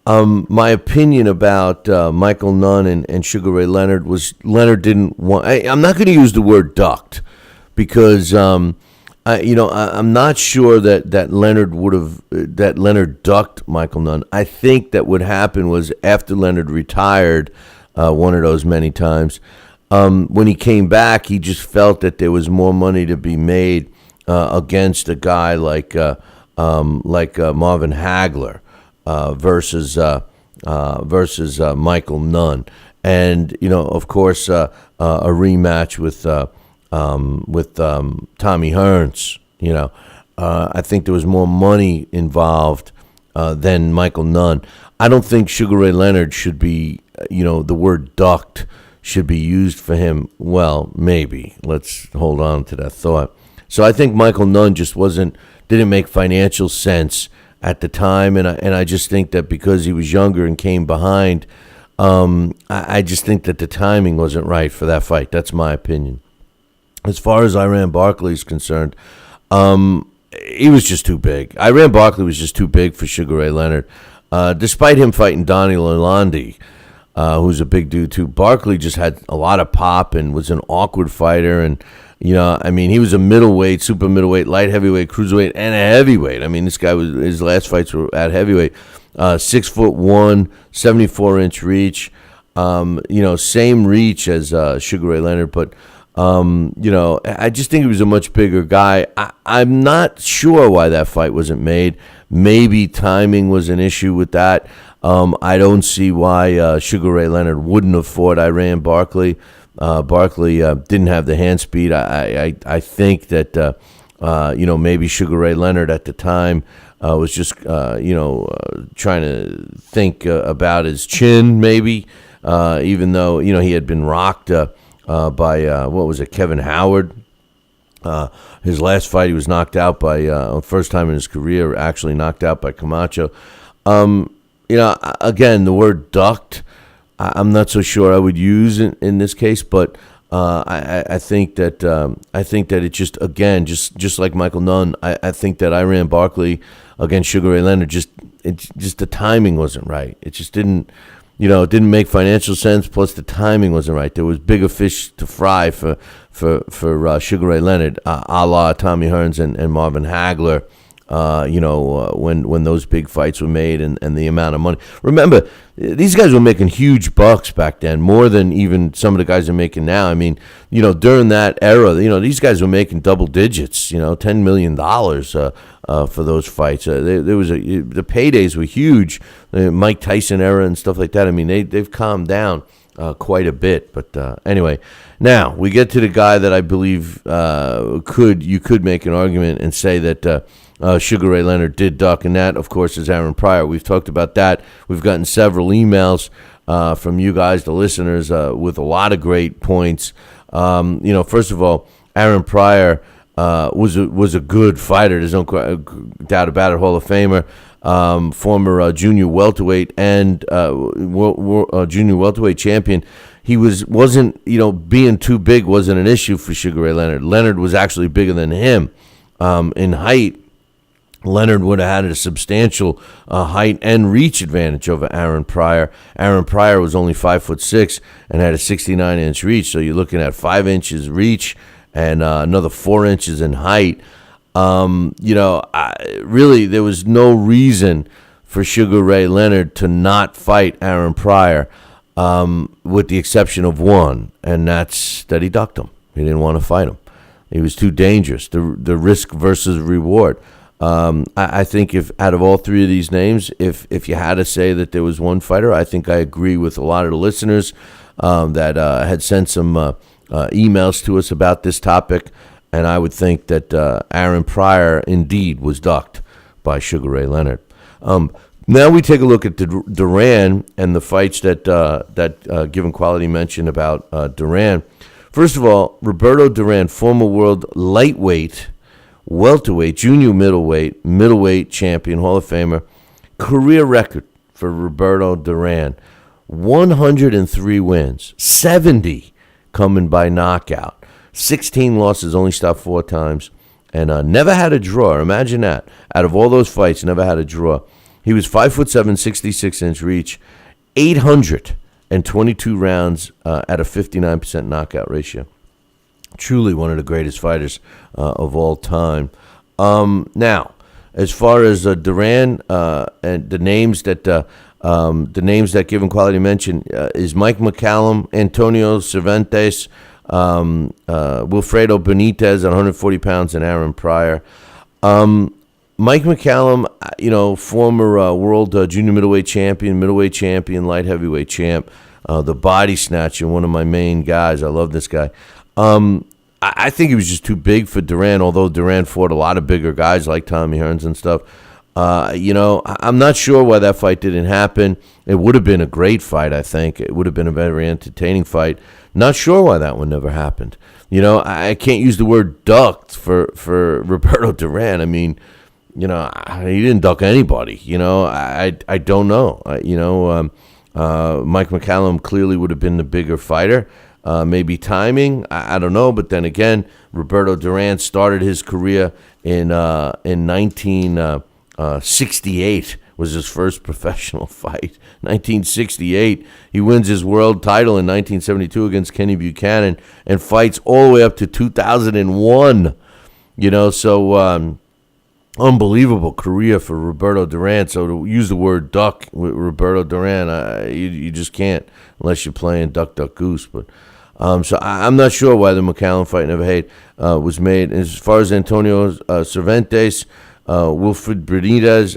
My opinion about Michael Nunn and Sugar Ray Leonard was Leonard didn't want. I'm not going to use the word ducked because I'm not sure that Leonard ducked Michael Nunn. I think that what happened was after Leonard retired, one of those many times. When he came back, he just felt that there was more money to be made against a guy like Marvin Hagler versus Michael Nunn, and of course a rematch with Tommy Hearns. I think there was more money involved than Michael Nunn. I don't think Sugar Ray Leonard should be, the word ducked should be used for him. Well, maybe. Let's hold on to that thought. So I think Michael Nunn just didn't make financial sense at the time, and I just think that because he was younger and came behind, I just think that the timing wasn't right for that fight. That's my opinion. As far as Iran Barkley is concerned, he was just too big. Iran Barkley was just too big for Sugar Ray Leonard. Despite him fighting Donnie Lalonde, who's a big dude too, Barkley just had a lot of pop and was an awkward fighter. And, he was a middleweight, super middleweight, light heavyweight, cruiserweight, and a heavyweight. This guy his last fights were at heavyweight. 6'1", 74-inch reach. Same reach as Sugar Ray Leonard, but I just think he was a much bigger guy. I'm not sure why that fight wasn't made. Maybe timing was an issue with that. I don't see why Sugar Ray Leonard wouldn't have fought Iran Barkley. Barkley didn't have the hand speed. I think that maybe Sugar Ray Leonard at the time was just trying to think about his chin, maybe, even though he had been rocked by Kevin Howard. His last fight, he was knocked out by first time in his career, actually knocked out by Camacho. Again, the word ducked. I'm not so sure I would use in this case, but I think that it just like Michael Nunn, I think that Iran Barkley against Sugar Ray Leonard just the timing wasn't right. It just didn't. It didn't make financial sense. Plus, the timing wasn't right. There was bigger fish to fry for Sugar Ray Leonard, a la Tommy Hearns and Marvin Hagler. When those big fights were made and the amount of money. Remember, these guys were making huge bucks back then, more than even some of the guys are making now. I mean, during that era, these guys were making double digits. $10 million for those fights. There was the paydays were huge. The Mike Tyson era and stuff like that. I mean, they've calmed down quite a bit. But anyway, now we get to the guy that I believe you could make an argument and say that Sugar Ray Leonard did duck, and that, of course, is Aaron Pryor. We've talked about that. We've gotten several emails from you guys, the listeners, with a lot of great points. First of all, Aaron Pryor was a good fighter. There's no doubt about it. Hall of Famer, former junior welterweight and junior welterweight champion. He wasn't being too big wasn't an issue for Sugar Ray Leonard. Leonard was actually bigger than him in height. Leonard would have had a substantial height and reach advantage over Aaron Pryor. Aaron Pryor was only 5'6" and had a 69-inch reach. So you're looking at 5 inches reach and another 4 inches in height. Really, there was no reason for Sugar Ray Leonard to not fight Aaron Pryor, with the exception of one, and that's that he ducked him. He didn't want to fight him. He was too dangerous. The risk versus reward. I think if out of all three of these names, if you had to say that there was one fighter, I think I agree with a lot of the listeners that had sent some emails to us about this topic, and I would think that Aaron Pryor indeed was ducked by Sugar Ray Leonard. Now we take a look at Duran and the fights that Given Quality mentioned about Duran. First of all, Roberto Duran, former world lightweight, welterweight, junior middleweight champion, Hall of Famer. Career record for Roberto Duran, 103 wins, 70 coming by knockout, 16 losses, only stopped 4 times, and never had a draw. Imagine that. Out of all those fights, never had a draw. He was 5'7", 66-inch reach, 822 rounds at a 59% knockout ratio. Truly one of the greatest fighters of all time. Now, as far as Duran and the names that Given Quality mentioned is Mike McCallum, Antonio Cervantes, Wilfredo Benitez at 140 pounds, and Aaron Pryor. Mike McCallum, former world junior middleweight champion, light heavyweight champ, the body snatcher, one of my main guys. I love this guy. I think he was just too big for Duran, although Duran fought a lot of bigger guys like Tommy Hearns and stuff. I'm not sure why that fight didn't happen. It would have been a great fight, I think. It would have been a very entertaining fight. Not sure why that one never happened. I can't use the word ducked for Roberto Duran. I mean, he didn't duck anybody. I don't know. Mike McCallum clearly would have been the bigger fighter. Maybe timing, I don't know. But then again, Roberto Duran started his career in 1968 was his first professional fight. 1968, he wins his world title in 1972 against Kenny Buchanan and fights all the way up to 2001. So unbelievable career for Roberto Duran. So to use the word duck with Roberto Duran, you just can't unless you're playing duck, duck, goose. But so I'm not sure why the McCallum fight never was made. As far as Antonio Cervantes, Wilfred Benitez,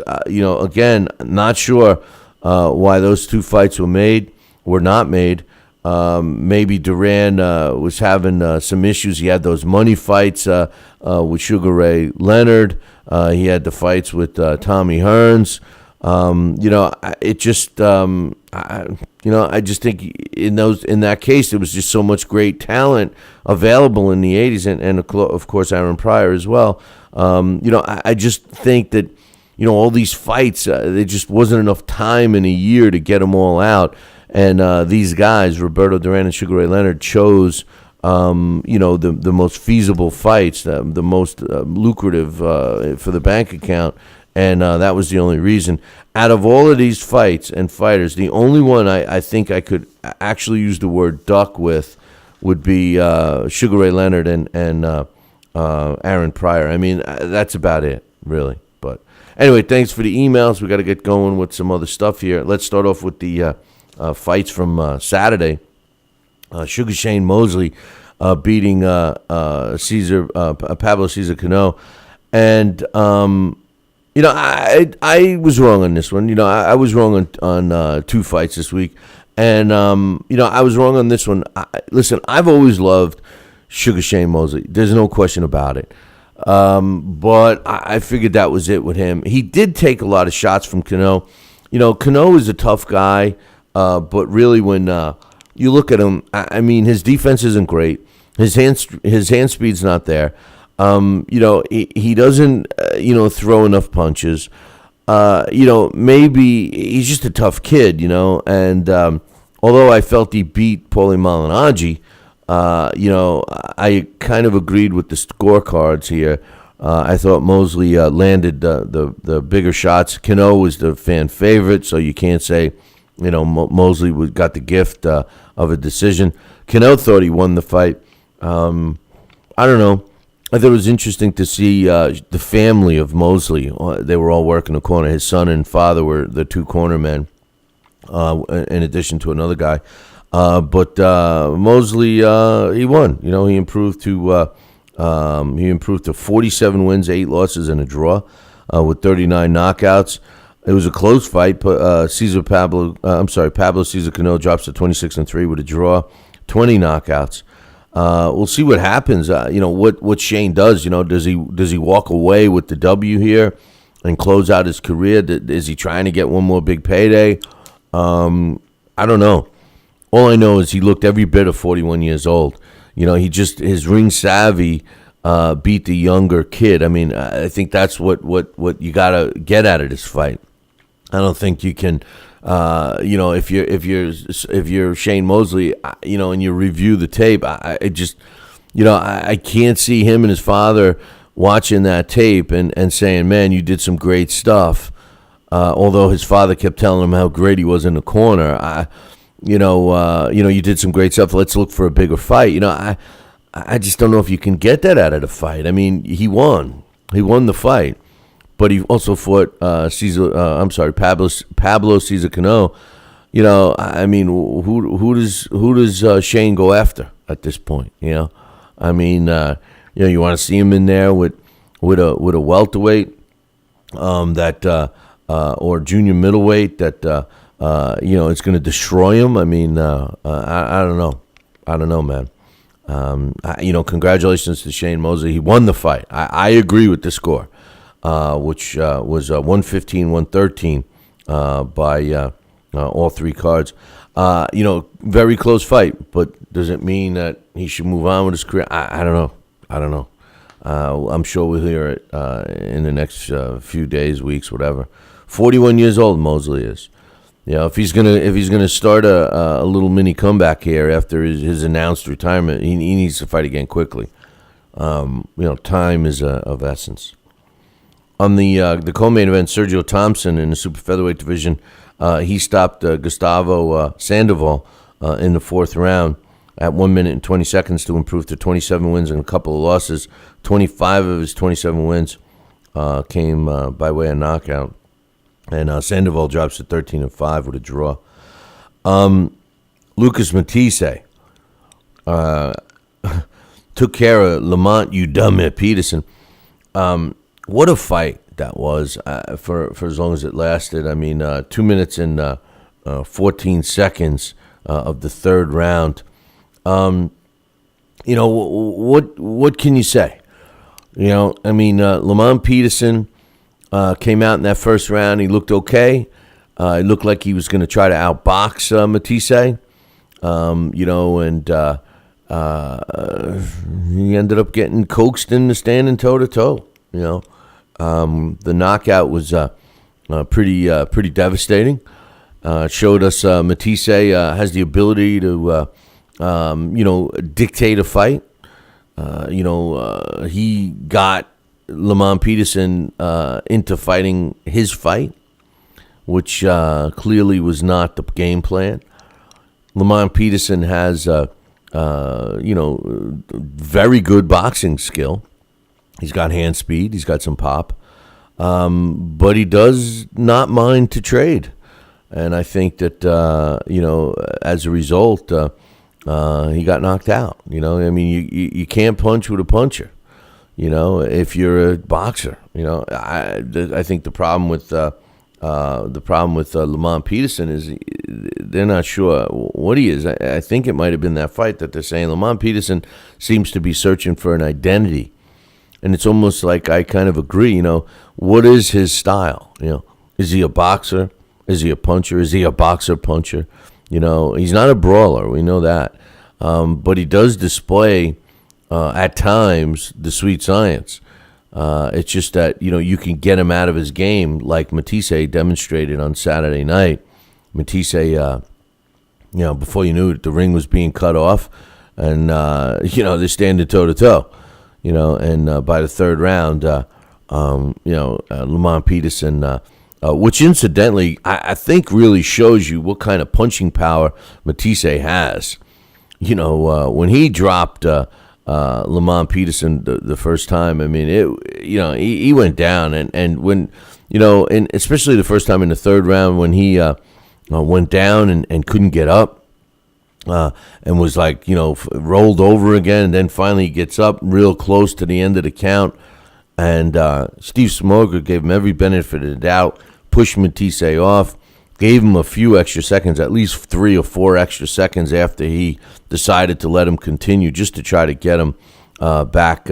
again, not sure why those two fights were not made. Maybe Duran was having some issues. He had those money fights with Sugar Ray Leonard. He had the fights with Tommy Hearns. I just think in that case there was just so much great talent available in the 80s, and of course Aaron Pryor as well. I just think that all these fights there just wasn't enough time in a year to get them all out. And these guys, Roberto Duran and Sugar Ray Leonard, chose the most feasible fights, the most lucrative for the bank account, and that was the only reason. Out of all of these fights and fighters, the only one I think I could actually use the word duck with would be Sugar Ray Leonard and Aaron Pryor. I mean, that's about it, really. But anyway, thanks for the emails. We got to get going with some other stuff here. Let's start off with the fights from Saturday. Sugar Shane Mosley beating Pablo Cesar Cano. And, I was wrong on this one. I was wrong on 2 fights this week. And, I was wrong on this one. Listen, I've always loved Sugar Shane Mosley. There's no question about it. But I figured that was it with him. He did take a lot of shots from Cano. Cano is a tough guy, but really when you look at him, I mean, his defense isn't great. His hand speed's not there. He doesn't, throw enough punches. Maybe he's just a tough kid, and although I felt he beat Paulie Malignaggi, I kind of agreed with the scorecards here. I thought Mosley landed the bigger shots. Cano was the fan favorite, so you can't say, Mosley got the gift of a decision. Cano thought he won the fight. I don't know. I thought it was interesting to see the family of Mosley. They were all working the corner. His son and father were the 2 corner men, in addition to another guy. But Mosley, he won. He improved to 47 wins, 8 losses, and a draw, with 39 knockouts. It was a close fight. Pablo Cesar Cano drops to 26-3 with a draw, 20 knockouts. We'll see what happens. What Shane does. Does he walk away with the W here and close out his career? Is he trying to get one more big payday? I don't know. All I know is he looked every bit of 41 years old. His ring savvy beat the younger kid. I mean, I think that's what you gotta get out of this fight. I don't think you can. If you're Shane Mosley, and you review the tape, I can't see him and his father watching that tape and saying, man, you did some great stuff. Although his father kept telling him how great he was in the corner, you did some great stuff. Let's look for a bigger fight. I just don't know if you can get that out of the fight. I mean, he won the fight. But he also fought Pablo Cesar Cano. I mean, who does Shane go after at this point? I mean, you want to see him in there with a welterweight, or junior middleweight that it's going to destroy him. I mean, I don't know, man. Congratulations to Shane Mosley. He won the fight. I agree with the score. Which was 115-113 by all 3 cards. Very close fight, but does it mean that he should move on with his career? I don't know. I'm sure we'll hear it in the next few days, weeks, whatever. 41 years old, Mosley is. If he's gonna start a little mini comeback here after his announced retirement, he needs to fight again quickly. Time is of essence. On the co-main event, Sergio Thompson in the super featherweight division, he stopped Gustavo Sandoval in the 4th round at 1 minute and 20 seconds to improve to 27 wins and a couple of losses. 25 of his 27 wins came by way of knockout. And Sandoval drops to 13-5 with a draw. Lucas Matisse took care of Lamont Udome Peterson. What a fight that was for as long as it lasted. I mean, 2 minutes and 14 seconds of the 3rd round. What can you say? Lamont Peterson came out in that 1st round. He looked okay. It looked like he was going to try to outbox Matisse. He ended up getting coaxed into standing toe-to-toe. The knockout was pretty devastating, Showed us Matisse has the ability to, dictate a fight. He got Lamont Peterson into fighting his fight, which clearly was not the game plan. Lamont Peterson has, very good boxing skill. He's got hand speed. He's got some pop. But he does not mind to trade. And I think that, as a result, he got knocked out. You can't punch with a puncher, if you're a boxer. I think the problem with Lamont Peterson is they're not sure what he is. I think it might have been that fight that they're saying Lamont Peterson seems to be searching for an identity. And it's almost like I kind of agree, what is his style? Is he a boxer? Is he a puncher? Is he a boxer-puncher? He's not a brawler. We know that. But he does display, at times, the sweet science. It's just that, you can get him out of his game like Matisse demonstrated on Saturday night. Matisse, before you knew it, the ring was being cut off. And, they're standing toe-to-toe. And by the third round, Lamont Peterson, which incidentally, I think really shows you what kind of punching power Matisse has. When he dropped Lamont Peterson the first time, he went down. And when, and especially the first time in the third round when he went down and couldn't get up. And was rolled over again, and then finally he gets up real close to the end of the count. And Steve Smoker gave him every benefit of the doubt, pushed Matisse off, gave him a few extra seconds, at least 3 or 4 extra seconds after he decided to let him continue, just to try to get him back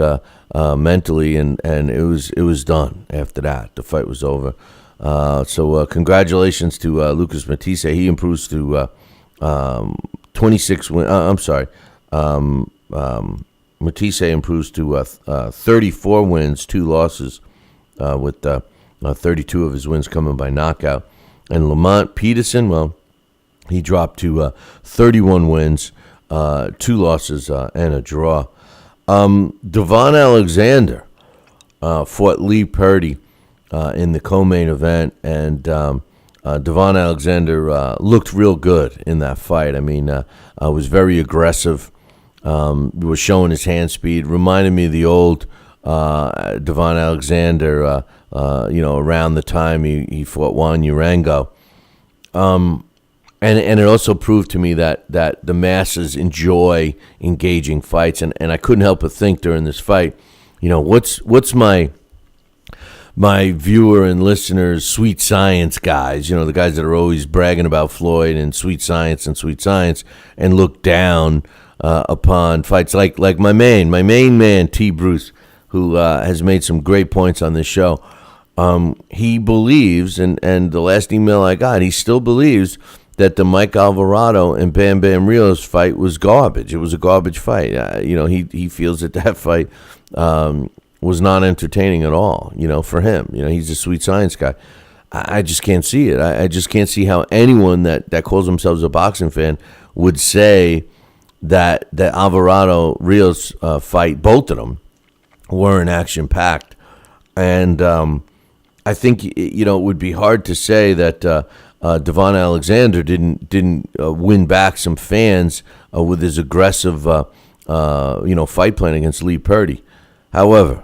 mentally. And it was done after that. The fight was over. So congratulations to Lucas Matisse. He improves to 26 wins. Matisse improves to 34 wins, 2 losses, with 32 of his wins coming by knockout. And Lamont Peterson, he dropped to 31 wins, 2 losses, and a draw. Devon Alexander fought Lee Purdy in the co-main event, and Devon Alexander looked real good in that fight. Was very aggressive. Was showing his hand speed. Reminded me of the old Devon Alexander, around the time he fought Juan Urango. And it also proved to me that the masses enjoy engaging fights. And I couldn't help but think during this fight, what's my viewer and listeners, sweet science guys, the guys that are always bragging about Floyd and sweet science, and look down upon fights like my main man, T. Bruce, who has made some great points on this show. He believes, and the last email I got, he still believes that the Mike Alvarado and Bam Bam Rios fight was garbage. It was a garbage fight. He feels that fight was not entertaining at all, for him. He's a sweet science guy. I just can't see it. I just can't see how anyone that calls themselves a boxing fan would say that the Alvarado-Rios fight, both of them, weren't action-packed. And I think, it would be hard to say that Devon Alexander didn't win back some fans with his aggressive, fight plan against Lee Purdy. However,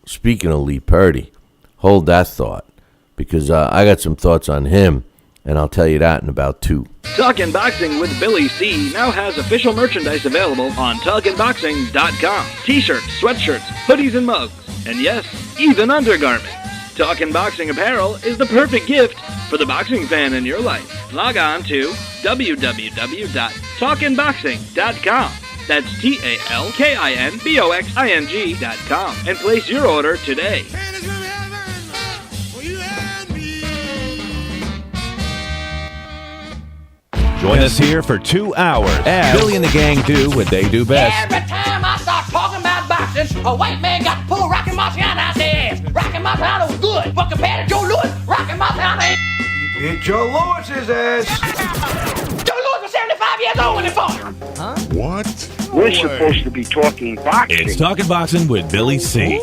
speaking of Lee Purdy, hold that thought, because I got some thoughts on him, and I'll tell you that in about 2. Talkin' Boxing with Billy C. now has official merchandise available on TalkinBoxing.com. T-shirts, sweatshirts, hoodies, and mugs. And yes, even undergarments. Talkin' Boxing apparel is the perfect gift for the boxing fan in your life. Log on to www.talkinboxing.com. That's TalkinBoxing.com and place your order today. Join us here for 2 hours as Billy and the gang do what they do best. Every time I start talking about boxing, a white man got to pull Rocky Marciano out their ass. Rocky Marciano was good, but compared to Joe Louis, Rocky Marciano ain't. It's Joe Lewis's ass. Joe Louis was 75 years old when he fought. Huh? What? We're supposed to be talking boxing. It's Talking Boxing with Billy C.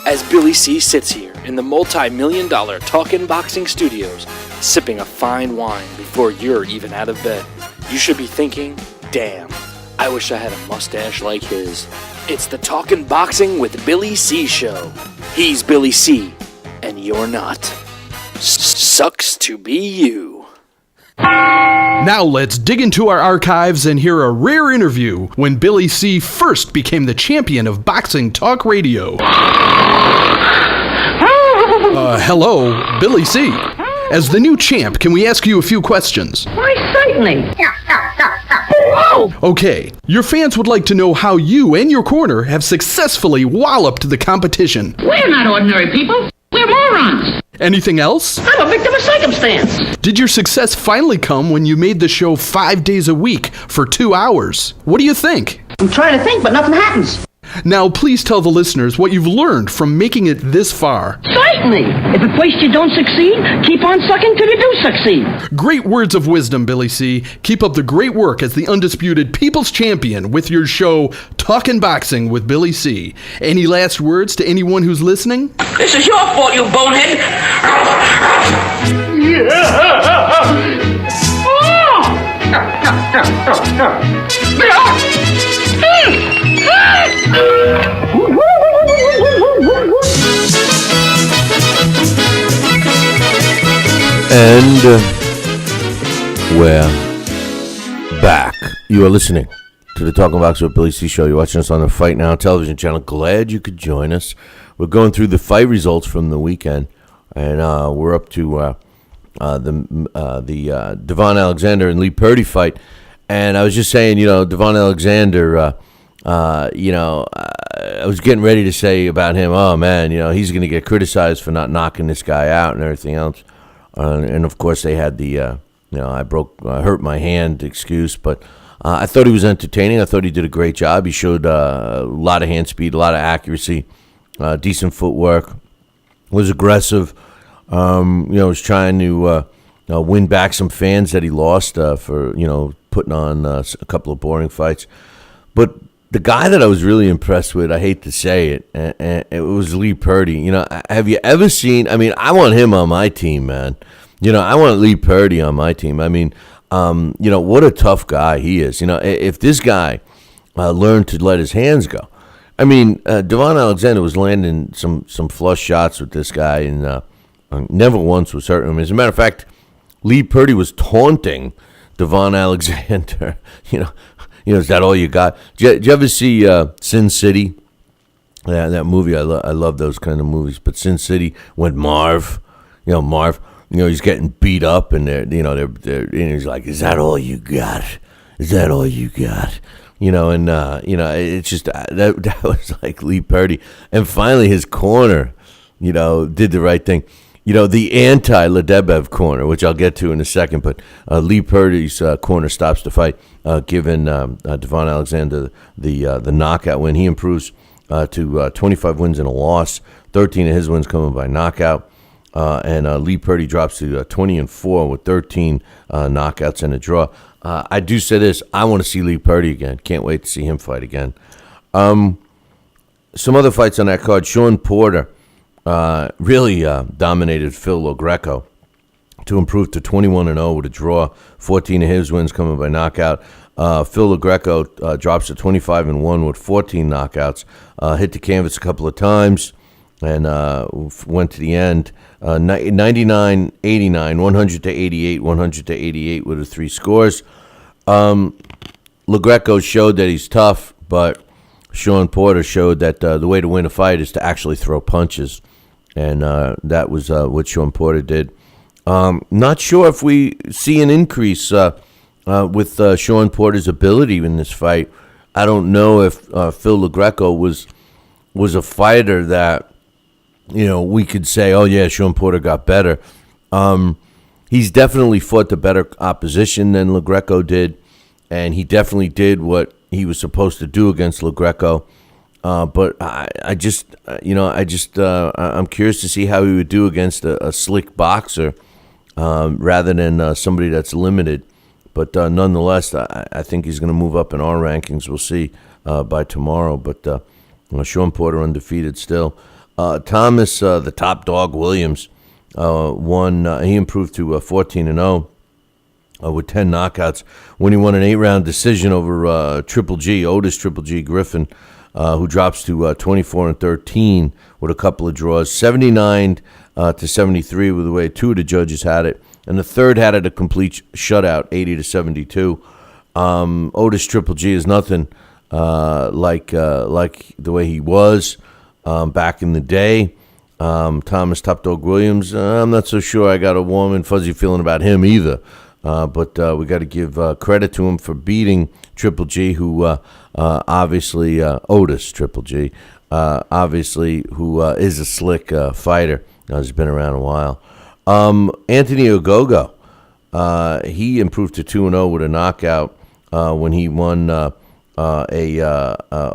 As Billy C sits here in the multi-million-dollar Talkin' Boxing Studios, sipping a fine wine before you're even out of bed, you should be thinking, damn, I wish I had a mustache like his. It's the Talkin' Boxing with Billy C show. He's Billy C, and you're not. Sucks to be you. Now let's dig into our archives and hear a rare interview when Billy C first became the champion of boxing talk radio. Hello, Billy C. As the new champ, can we ask you a few questions? Why, certainly. Okay, your fans would like to know how you and your corner have successfully walloped the competition. We're not ordinary people. We're morons. Anything else? I'm a victim of circumstance. Did your success finally come when you made the show 5 days a week for 2 hours? What do you think? I'm trying to think, but nothing happens. Now, please tell the listeners what you've learned from making it this far. Certainly. If at first you don't succeed, keep on sucking till you do succeed. Great words of wisdom, Billy C. Keep up the great work as the undisputed People's Champion with your show, Talkin' Boxing with Billy C. Any last words to anyone who's listening? This is your fault, you bonehead. And we're back. You are listening to the Talking Boxing with Billy C show. You're watching us on the Fight Now television channel. Glad you could join us. We're going through the fight results from the weekend, and we're up to the Devon Alexander and Lee Purdy fight. And I was just saying, Devon Alexander, I was getting ready to say about him, oh man, he's going to get criticized for not knocking this guy out and everything else. And of course they had the, I hurt my hand excuse, but I thought he was entertaining. I thought he did a great job. He showed a lot of hand speed, a lot of accuracy, decent footwork, was aggressive. Was trying to win back some fans that he lost for, putting on a couple of boring fights. But the guy that I was really impressed with, I hate to say it, and it was Lee Purdy. Have you ever seen, I want him on my team, man. I want Lee Purdy on my team. What a tough guy he is. If this guy learned to let his hands go. Devon Alexander was landing some flush shots with this guy, and never once was hurting him. As a matter of fact, Lee Purdy was taunting Devon Alexander. Is that all you got? Did you ever see Sin City? Yeah, that movie. I love those kind of movies. But Sin City, when Marv, he's getting beat up, and they're and he's like, "Is that all you got? Is that all you got?" It's just that was like Lee Purdy, and finally his corner, did the right thing. The anti-Lebedev corner, which I'll get to in a second, but Lee Purdy's corner stops the fight, giving Devon Alexander the knockout win. He improves to 25 wins and a loss, 13 of his wins coming by knockout, and Lee Purdy drops to 20-4 with 13 knockouts and a draw. I do say this, I want to see Lee Purdy again. Can't wait to see him fight again. Some other fights on that card, Sean Porter really dominated Phil LoGreco to improve to 21-0 with a draw. 14 of his wins coming by knockout. Phil LoGreco drops to 25-1 with 14 knockouts. Hit the canvas a couple of times and went to the end. 99-89, 100-88, 100-88 with the 3 scores. LoGreco showed that he's tough, but Sean Porter showed that the way to win a fight is to actually throw punches. And that was what Sean Porter did. Not sure if we see an increase with Sean Porter's ability in this fight. I don't know if Phil LoGreco was a fighter that, we could say, oh, yeah, Sean Porter got better. He's definitely fought the better opposition than LoGreco did, and he definitely did what he was supposed to do against LoGreco. But I'm curious to see how he would do against a slick boxer rather than somebody that's limited. But nonetheless, I think he's going to move up in our rankings. We'll see by tomorrow. But Sean Porter undefeated still. Thomas, the top dog, Williams, won. He improved to 14-0 with 10 knockouts when he won an 8-round decision over Triple G, Otis Triple G Griffin, who drops to 24-13 with a couple of draws, 79-73 with the way two of the judges had it, and the third had it a complete shutout, 80-72. Otis Triple G is nothing like the way he was back in the day. Thomas Top Dog Williams, I'm not so sure I got a warm and fuzzy feeling about him either. But we got to give credit to him for beating Triple G, who obviously Otis Triple G, obviously who is a slick fighter. He's been around a while. Anthony Ogogo, he improved to 2-0 with a knockout when he won a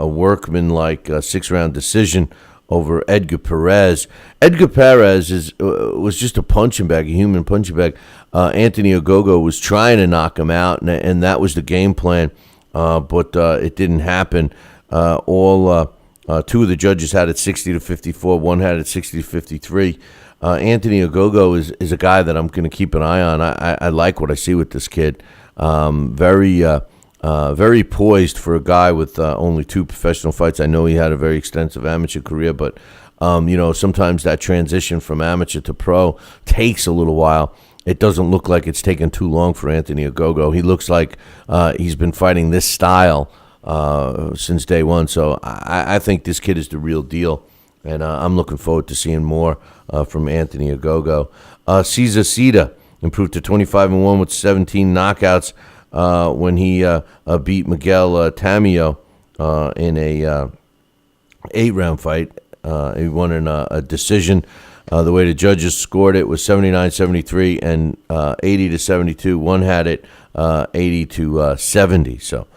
workman-like 6-round decision over Edgar Perez. Edgar Perez was just a punching bag, a human punching bag. Anthony Ogogo was trying to knock him out, and that was the game plan, but it didn't happen. Two of the judges had it 60-54, one had it 60-53. Anthony Ogogo is a guy that I'm going to keep an eye on. I like what I see with this kid. Very poised for a guy with only 2 professional fights. I know he had a very extensive amateur career, but sometimes that transition from amateur to pro takes a little while. It doesn't look like it's taken too long for Anthony Ogogo. He looks like he's been fighting this style since day one. So I think this kid is the real deal, and I'm looking forward to seeing more from Anthony Ogogo. Cesar Cida improved to 25-1 with 17 knockouts when he beat Miguel Tamio in a 8-round fight. He won in a decision. The way the judges scored it was 79-73 and 80-72. One had it 80-70. So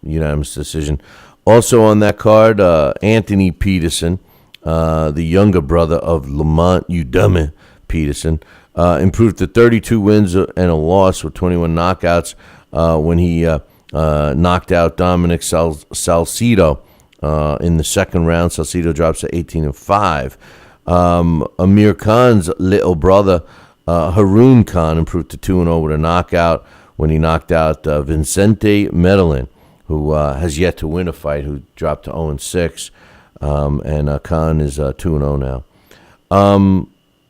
unanimous decision. Also on that card, Anthony Peterson, the younger brother of Lamont Udemy Peterson, improved to 32 wins and a loss with 21 knockouts when he knocked out Dominic Salcido in the second round. Salcido drops to 18-5. Amir Khan's little brother, Haroon Khan, improved to 2-0 with a knockout when he knocked out Vicente Medellin, who has yet to win a fight, who dropped to 0-6. And Khan is 2-0 now.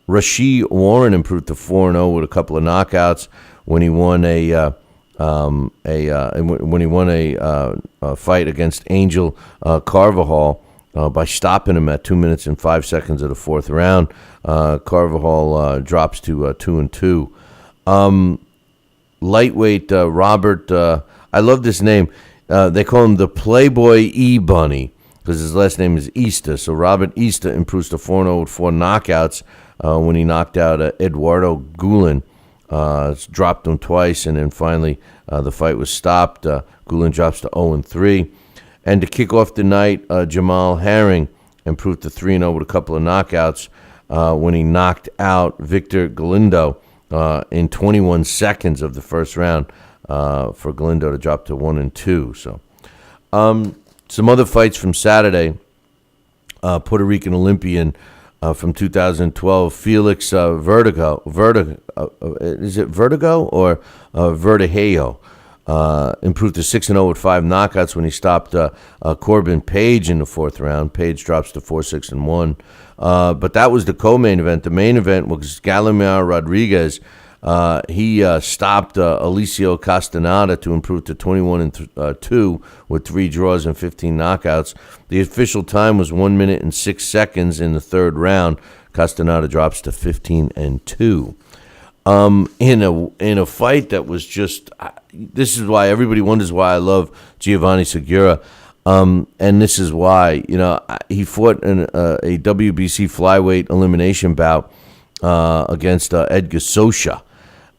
Rashid Warren improved to 4-0 with a couple of knockouts when he won a fight against Angel Carvajal by stopping him at 2 minutes and 5 seconds of the fourth round. Carvajal drops to 2-2. Lightweight Robert, I love this name. They call him the Playboy E-Bunny because his last name is Easter. So Robert Easter improves to 4-0 with 4 knockouts when he knocked out Eduardo Gulen. Dropped him twice, and then finally the fight was stopped. Gulen drops to 0-3. And to kick off the night, Jamal Herring improved to 3-0 with a couple of knockouts when he knocked out Victor Galindo in 21 seconds of the first round for Galindo to drop to 1-2. So some other fights from Saturday. Puerto Rican Olympian from 2012, Felix Vertigo. Is it Vertigo or Vertigo? Improved to 6-0 with 5 knockouts when he stopped Corbin Page in the fourth round. Page drops to 4-6-1. But that was the co-main event. The main event was Gallimar Rodriguez. He stopped Alicio Castaneda to improve to 21-2 with 3 draws and 15 knockouts. The official time was 1 minute and 6 seconds in the third round. Castaneda drops to 15-2. In a fight that was just, this is why everybody wonders why I love Giovanni Segura, and this is why, he fought in a WBC flyweight elimination bout against Edgar Socha,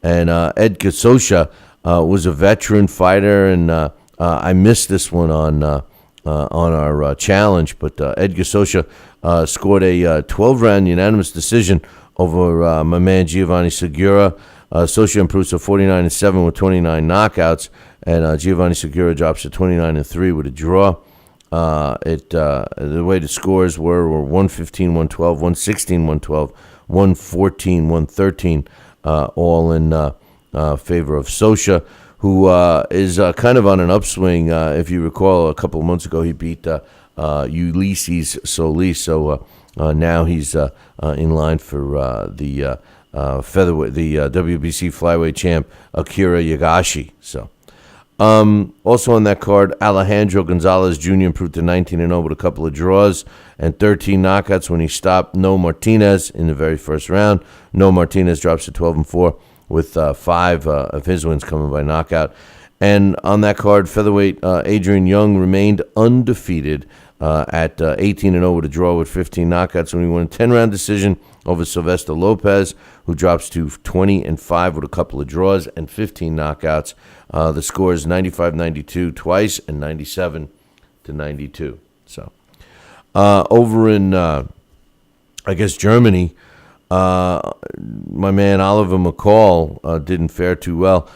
and Edgar Socha was a veteran fighter, and I missed this one on our challenge, but Edgar Socha scored a 12-round unanimous decision over my man Giovanni Segura. Sosha improves to 49-7 with 29 knockouts, and Giovanni Segura drops to 29-3 with a draw. The way the scores were 115, 112, 116, 112, 114, 113, all in favor of Sosha, who is kind of on an upswing. If you recall, a couple of months ago, he beat Ulysses Solis, so now he's in line for the featherweight, the WBC flyweight champ Akira Yagashi. So, also on that card, Alejandro Gonzalez Jr. improved to 19-0 with a couple of draws and 13 knockouts when he stopped No Martinez in the very first round. No Martinez drops to 12-4 with 5 of his wins coming by knockout. And on that card, featherweight Adrian Young remained undefeated at 18-0 with a draw with 15 knockouts when he won a 10-round decision over Sylvester Lopez, who drops to 20-5 with a couple of draws and 15 knockouts. The score is 95-92 twice and 97-92. So over in, Germany, my man Oliver McCall didn't fare too well.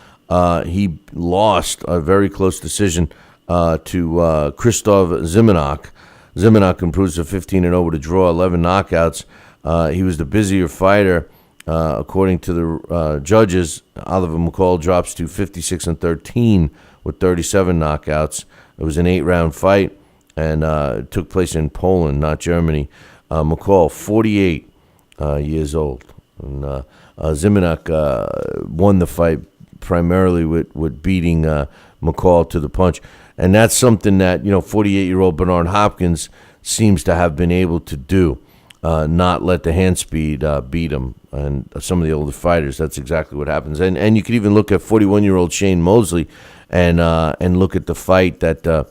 He lost a very close decision to Krzysztof Zimenak. Zimenak improves to 15-0 with a draw, 11 knockouts. He was the busier fighter. According to the judges, Oliver McCall drops to 56-13 with 37 knockouts. It was an 8-round fight, and it took place in Poland, not Germany. McCall, 48 years old. And Zimenak won the fight primarily with beating McCall to the punch. And that's something that, 48-year-old Bernard Hopkins seems to have been able to do. Not let the hand speed beat him. And some of the older fighters, that's exactly what happens. And you could even look at 41-year-old Shane Mosley and look at the fight that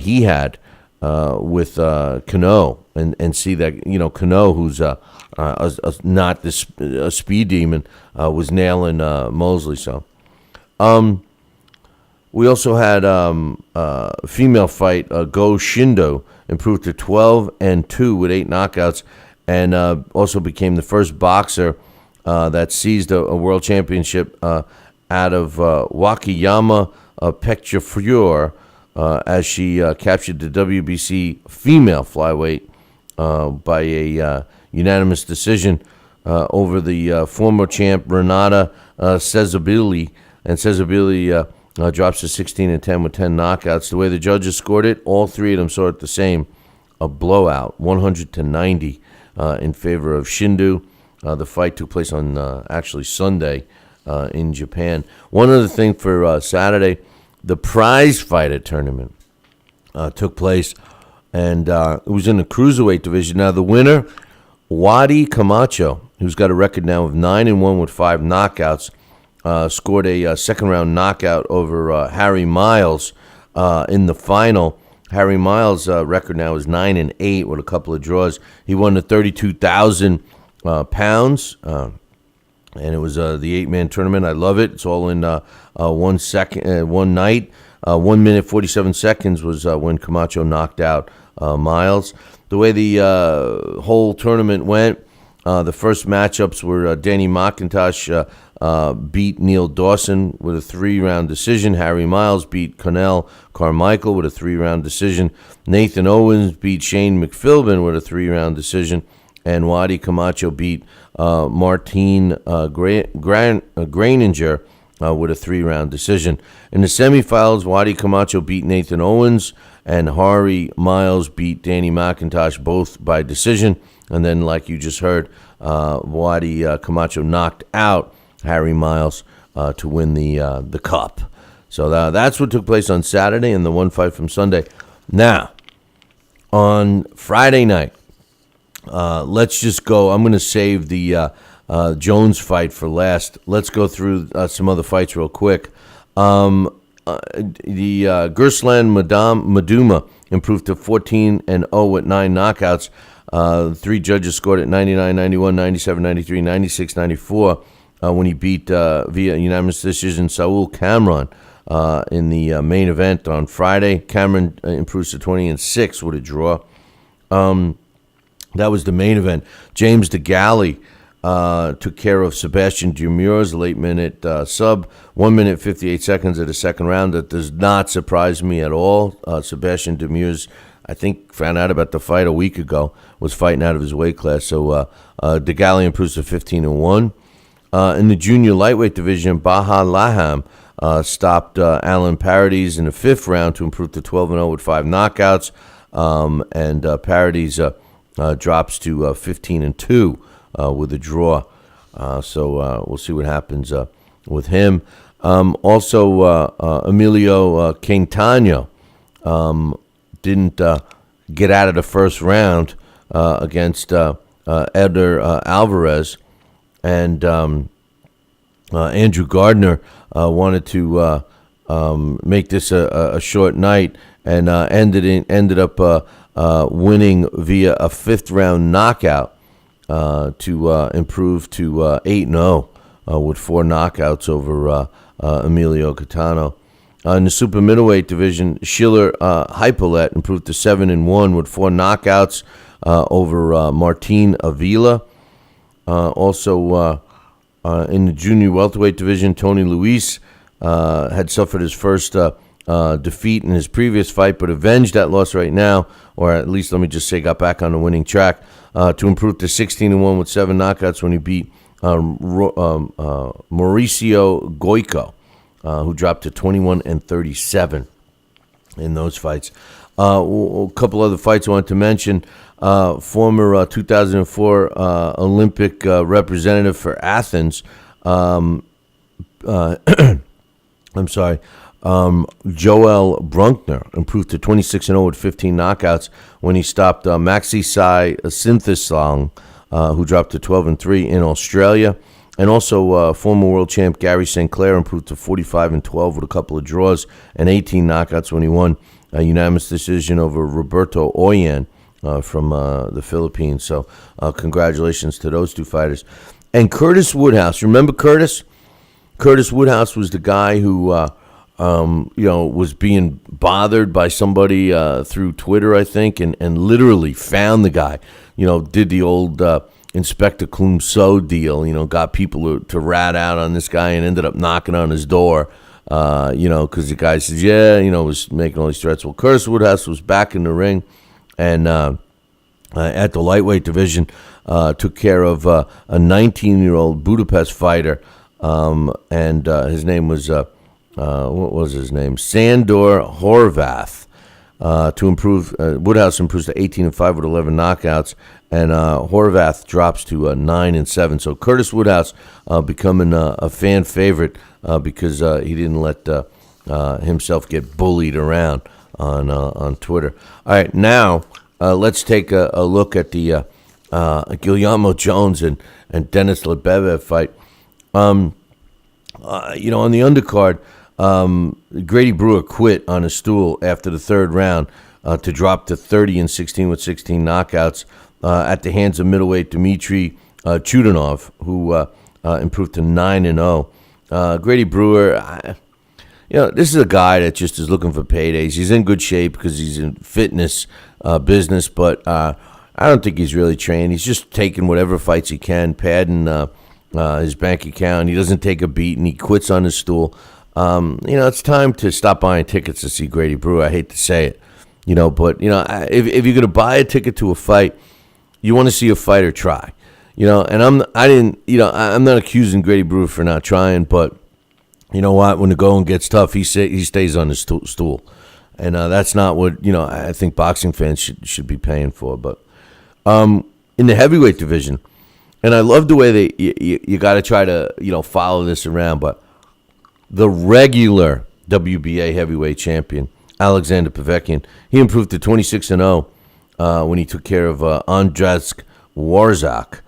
he had with Cano and see that, Cano, who's not a speed demon, was nailing Mosley. So we also had a female fight, Go Shindo, improved to 12-2 with 8 knockouts, and also became the first boxer that seized a world championship out of Wakayama Pekchafure as she captured the WBC female flyweight by a unanimous decision over the former champ Renata Sezabili, and Sezabili drops to 16-10 with 10 knockouts. The way the judges scored it, all three of them saw it the same, a blowout, 100-90 in favor of Shindu. The fight took place on actually Sunday in Japan. One other thing for Saturday, the prize fighter tournament took place, and it was in the cruiserweight division. Now the winner, Wadi Camacho, who's got a record now of 9-1 with 5 knockouts, scored a second-round knockout over Harry Miles in the final. Harry Miles' record now is 9-8 with a couple of draws. He won the 32,000 pounds, and it was the 8-man tournament. I love it. It's all in 1 night. 1 minute 47 seconds was when Camacho knocked out Miles. The way the whole tournament went, the first matchups were Danny McIntosh beat Neil Dawson with a 3-round decision. Harry Miles beat Connell Carmichael with a 3-round decision. Nathan Owens beat Shane McPhilbin with a 3-round decision. And Wadi Camacho beat Martine Graininger with a 3-round decision. In the semifinals, Wadi Camacho beat Nathan Owens, and Harry Miles beat Danny McIntosh, both by decision. And then, like you just heard, Wadi Camacho knocked out Harry Miles to win the cup. So that's what took place on Saturday and the one fight from Sunday. Now, on Friday night, let's just go. I'm going to save the Jones fight for last. Let's go through some other fights real quick. The Gerslan Maduma improved to 14-0 with 9 knockouts. 3 judges scored at 99-91, 97-93, 96-94 when he beat via unanimous decision Saul Cameron in the main event on Friday. Cameron improves to 20-6 with a draw. That was the main event. James DeGalley took care of Sebastian Demures, late minute sub, 1 minute 58 seconds of the second round. That does not surprise me at all. Sebastian Demures, I think, found out about the fight a week ago, was fighting out of his weight class. So DeGally improves to 15-1. In the junior lightweight division, Baha Laham stopped Alan Paradis in the fifth round to improve to 12-0 with 5 knockouts. And Paradis drops to 15-2 with a draw. So we'll see what happens with him. Also, Emilio Quintana didn't get out of the first round against Eder Alvarez. And Andrew Gardner wanted to make this a short night and ended up winning via a fifth-round knockout to improve to 8-0 with 4 knockouts over Emilio Quintana. In the super middleweight division, Schiller Hypolet improved to 7-1 with 4 knockouts over Martin Avila. Also, in the junior welterweight division, Tony Luis had suffered his first defeat in his previous fight, but avenged that loss right now, or at least let me just say got back on the winning track to improve to 16-1 with 7 knockouts when he beat Mauricio Goico, who dropped to 21-37 in those fights. A couple other fights I want to mention. Former 2004 Olympic representative for Athens, I'm sorry, Joel Brunkner improved to 26-0 with 15 knockouts when he stopped Maxi Sai Synthesong, who dropped to 12-3 in Australia. And also former world champ Gary St. Clair improved to 45-12 with a couple of draws and 18 knockouts when he won a unanimous decision over Roberto Oyan from the Philippines. So congratulations to those two fighters. And Curtis Woodhouse, remember Curtis? Curtis Woodhouse was the guy who was being bothered by somebody through Twitter, I think, and literally found the guy. Did the old Inspector Clouseau deal. Got people to rat out on this guy and ended up knocking on his door. Because the guy says, was making all these threats. Well, Curtis Woodhouse was back in the ring, and at the lightweight division, took care of a 19-year-old Budapest fighter, and his name was, what was his name? Sandor Horvath. To improve, Woodhouse improves to 18-5 with 11 knockouts, and Horvath drops to 9-7. So Curtis Woodhouse becoming a fan favorite because he didn't let himself get bullied around on Twitter. All right, now let's take a look at the Guillermo Jones and Denis Lebedev fight. On the undercard, Grady Brewer quit on a stool after the third round to drop to 30-16 with 16 knockouts at the hands of middleweight Dmitry Chudanov, who improved to 9-0. Grady Brewer, this is a guy that just is looking for paydays. He's in good shape because he's in fitness business, but I don't think he's really trained. He's just taking whatever fights he can, padding his bank account. He doesn't take a beat, and he quits on his stool. It's time to stop buying tickets to see Grady Brewer. I hate to say it, but if you're gonna buy a ticket to a fight, you want to see a fighter try, And I'm not accusing Grady Brewer for not trying, but you know what? When the going gets tough, he stays on his stool, and that's not what I think boxing fans should be paying for. But in the heavyweight division, and I love the way you got to try to follow this around, but the regular WBA heavyweight champion, Alexander Povetkin, he improved to 26-0 when he took care of Andrzej Warzak.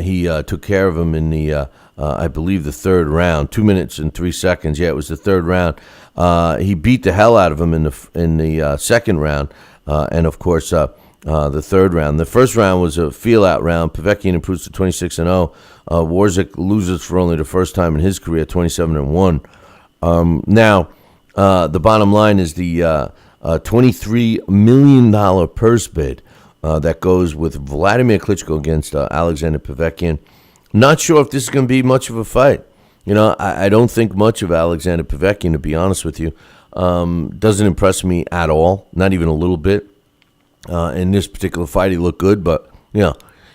He took care of him in the, I believe, the third round, 2 minutes and 3 seconds. Yeah, it was the third round. He beat the hell out of him in the second round, and of course the third round. The first round was a feel-out round. Povetkin improves to 26-0. Warzak loses for only the first time in his career, 27-1. Now, the bottom line is the $23 million purse bid that goes with Vladimir Klitschko against Alexander Povetkin. Not sure if this is going to be much of a fight. You know, I don't think much of Alexander Povetkin, to be honest with you. Doesn't impress me at all, not even a little bit. In this particular fight, he looked good, but you know,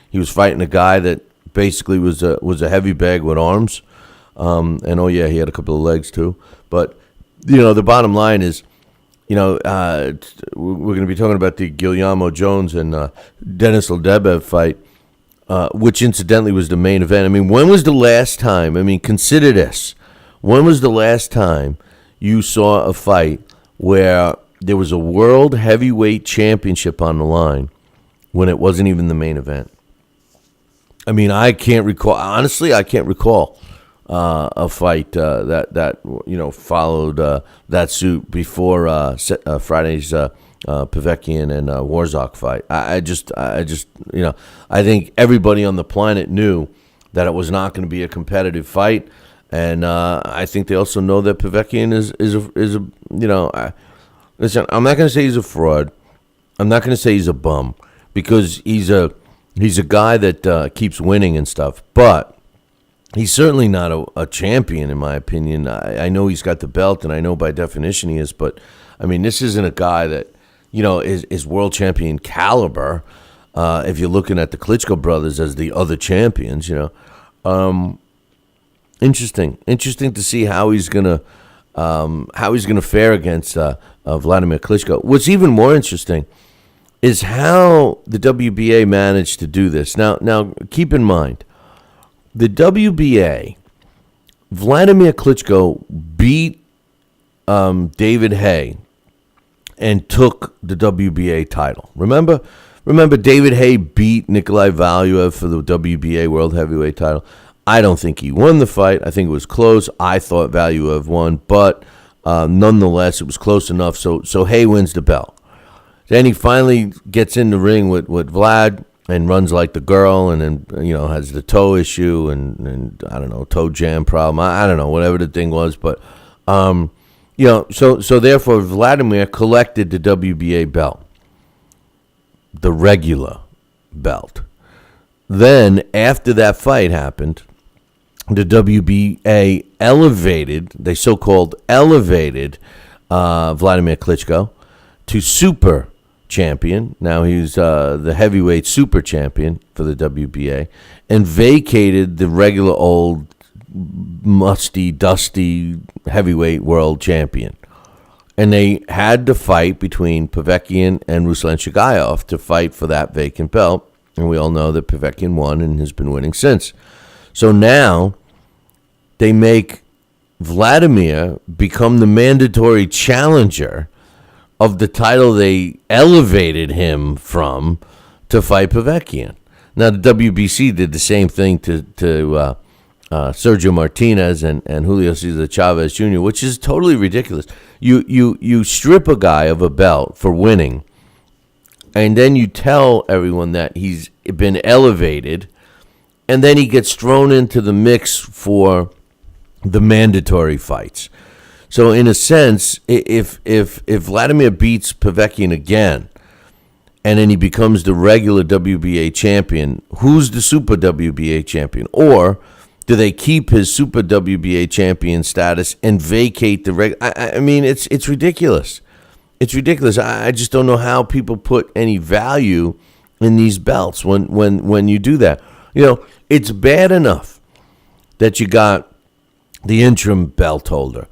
he was fighting a guy that basically was a heavy bag with arms, and oh yeah, he had a couple of legs too. But you know, the bottom line is, you know, we're going to be talking about the Guillermo Jones and Denis Lebedev fight, which incidentally was the main event. I mean, when was the last time? I mean, consider this: when was the last time you saw a fight where there was a world heavyweight championship on the line when it wasn't even the main event? I mean, I can't recall. Honestly, I can't recall a fight that you know followed that suit before Friday's Povetkin and Warzak fight. I just you know, I think everybody on the planet knew that it was not going to be a competitive fight. And I think they also know that Povetkin is a you know, listen, I'm not going to say he's a fraud. I'm not going to say he's a bum, because he's a guy that keeps winning and stuff. But he's certainly not a champion, in my opinion. I know he's got the belt, and I know by definition he is. But I mean, this isn't a guy that, you know, is world champion caliber. If you're looking at the Klitschko brothers as the other champions, you know. Interesting to see how he's gonna fare against Vladimir Klitschko. What's even more interesting is how the WBA managed to do this. Now keep in mind, the WBA, Vladimir Klitschko beat David Haye and took the WBA title. Remember, David Haye beat Nikolai Valuev for the WBA World Heavyweight title. I don't think he won the fight. I think it was close. I thought Valuev won, but nonetheless, it was close enough. So Haye wins the belt. Then he finally gets in the ring with Vlad and runs like the girl, and then, you know, has the toe issue and I don't know, toe jam problem. I don't know, whatever the thing was, but you know, so therefore Vladimir collected the WBA belt, the regular belt. Then after that fight happened, the WBA elevated, they so-called elevated Vladimir Klitschko to super champion. Now he's the heavyweight super champion for the WBA, and vacated the regular old musty, dusty heavyweight world champion. And they had to fight between Povetkin and Ruslan Shagayev to fight for that vacant belt. And we all know that Povetkin won and has been winning since. So now they make Vladimir become the mandatory challenger of the title they elevated him from to fight Povetkin. Now the WBC did the same thing to Sergio Martinez and Julio Cesar Chavez Jr., which is totally ridiculous. You strip a guy of a belt for winning, and then you tell everyone that he's been elevated, and then he gets thrown into the mix for the mandatory fights. So in a sense, if Vladimir beats Povetkin again, and then he becomes the regular WBA champion, who's the super WBA champion? Or do they keep his super WBA champion status and vacate the regular? I mean, it's ridiculous. It's ridiculous. I just don't know how people put any value in these belts when you do that. You know, it's bad enough that you got the interim belt holder.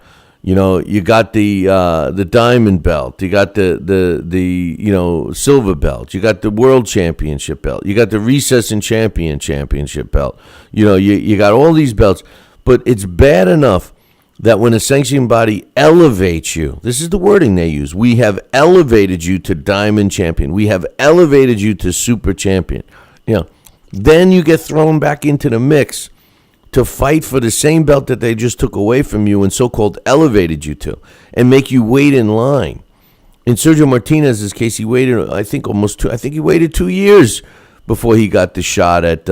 You know, you got the diamond belt. You got the you know, silver belt. You got the world championship belt. You got the recess and championship belt. You know, you got all these belts. But it's bad enough that when a sanctioning body elevates you, this is the wording they use. We have elevated you to diamond champion. We have elevated you to super champion. You know, then you get thrown back into the mix to fight for the same belt that they just took away from you and so-called elevated you to, and make you wait in line. In Sergio Martinez's case, he waited, I think he waited 2 years before he got the shot at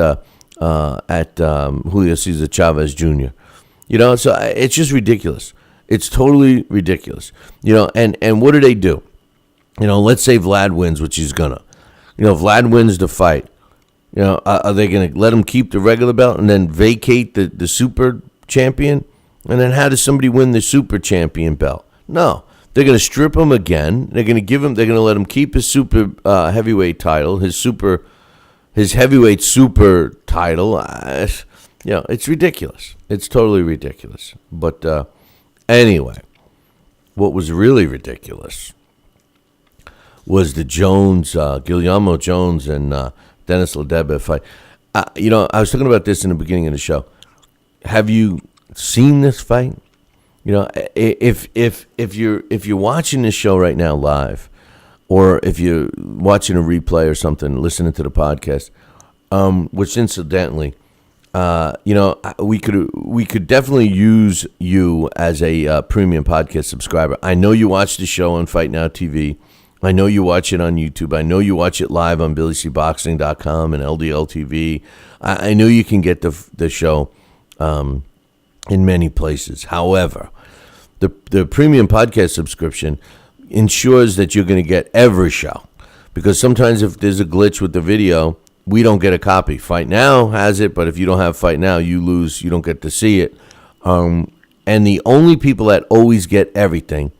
Julio Cesar Chavez Jr. You know, so it's just ridiculous. It's totally ridiculous. You know, and what do? You know, let's say Vlad wins, which he's gonna. Vlad wins the fight. Are they going to let him keep the regular belt and then vacate the super champion? And then how does somebody win the super champion belt? No, they're going to strip him again. They're going to let him keep his super heavyweight title, his heavyweight super title. It's ridiculous. It's totally ridiculous. But anyway, what was really ridiculous was the Guillermo Jones and Denis Lebedev fight. I was talking about this in the beginning of the show. Have you seen this fight? If you're watching this show right now live, or if you're watching a replay or something, listening to the podcast, which incidentally, we could definitely use you as a premium podcast subscriber. I know you watch the show on Fight Now TV. I know you watch it on YouTube. I know you watch it live on BillyCBoxing.com and LDL TV. I know you can get the show in many places. However, the premium podcast subscription ensures that you're going to get every show, because sometimes if there's a glitch with the video, we don't get a copy. Fight Now has it, but if you don't have Fight Now, you lose. You don't get to see it. And the only people that always get everything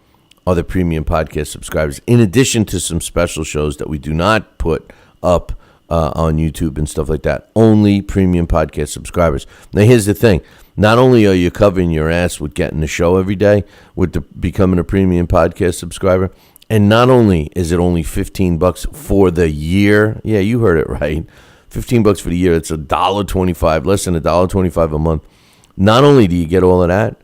are the premium podcast subscribers, in addition to some special shows that we do not put up on YouTube and stuff like that. Only premium podcast subscribers. Now, here's the thing. Not only are you covering your ass with getting the show every day, with becoming a premium podcast subscriber, and not only is it only $15 for the year. Yeah, you heard it right. $15 for the year. It's $1.25, less than $1.25 a month. Not only do you get all of that,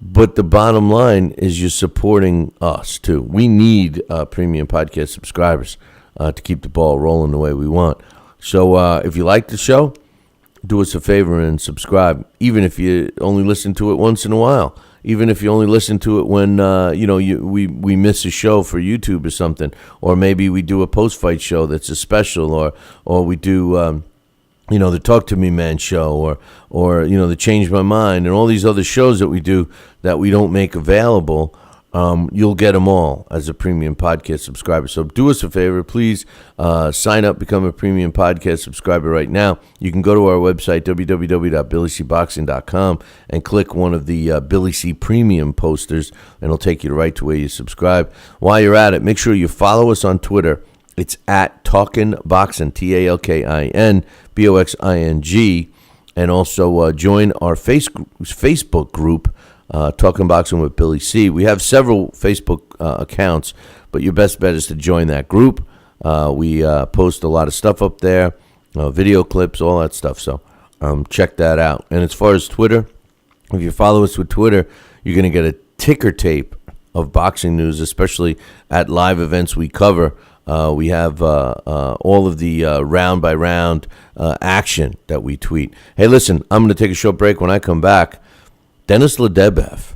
but the bottom line is you're supporting us, too. We need premium podcast subscribers to keep the ball rolling the way we want. So if you like the show, do us a favor and subscribe, even if you only listen to it once in a while. Even if you only listen to it when we miss a show for YouTube or something. Or maybe we do a post-fight show that's a special. Or we do... the Talk to Me Man show, or the Change My Mind, and all these other shows that we do that we don't make available. You'll get them all as a premium podcast subscriber. So do us a favor, please sign up, become a premium podcast subscriber right now. You can go to our website, www.BillyCBoxing.com, and click one of the Billy C Premium posters, and it'll take you right to where you subscribe. While you're at it, make sure you follow us on Twitter. It's at Talkin' Boxing, TALKIN BOXING, and also join our Facebook group, Talkin' Boxing with Billy C. We have several Facebook accounts, but your best bet is to join that group. We post a lot of stuff up there, video clips, all that stuff. So check that out. And as far as Twitter, if you follow us with Twitter, you're going to get a ticker tape of boxing news, especially at live events we cover. We have all of the round-by-round action that we tweet. Hey, listen, I'm going to take a short break. When I come back, Denis Lebedev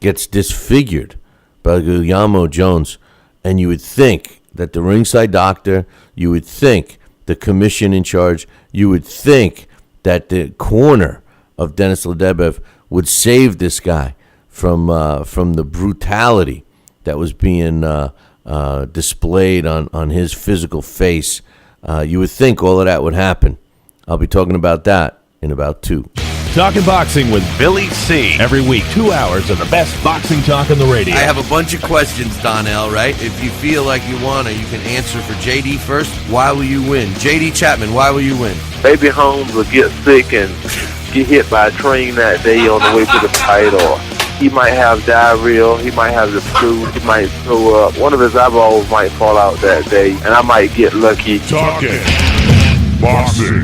gets disfigured by Guillermo Jones, and you would think that the ringside doctor, you would think the commission in charge, you would think that the corner of Denis Lebedev would save this guy from the brutality that was being displayed on his physical face. You would think all of that would happen. I'll be talking about that in about 2. Talking Boxing with Billy C. Every week, 2 hours of the best boxing talk on the radio. I have a bunch of questions, Donnell, right? If you feel like you want to, you can answer for JD first. Why will you win? JD Chapman, why will you win? Baby Holmes will get sick and get hit by a train that day on the way to the fight, or he might have diarrhea, he might have the flu, he might throw up. One of his eyeballs might fall out that day, and I might get lucky. Talking Boxing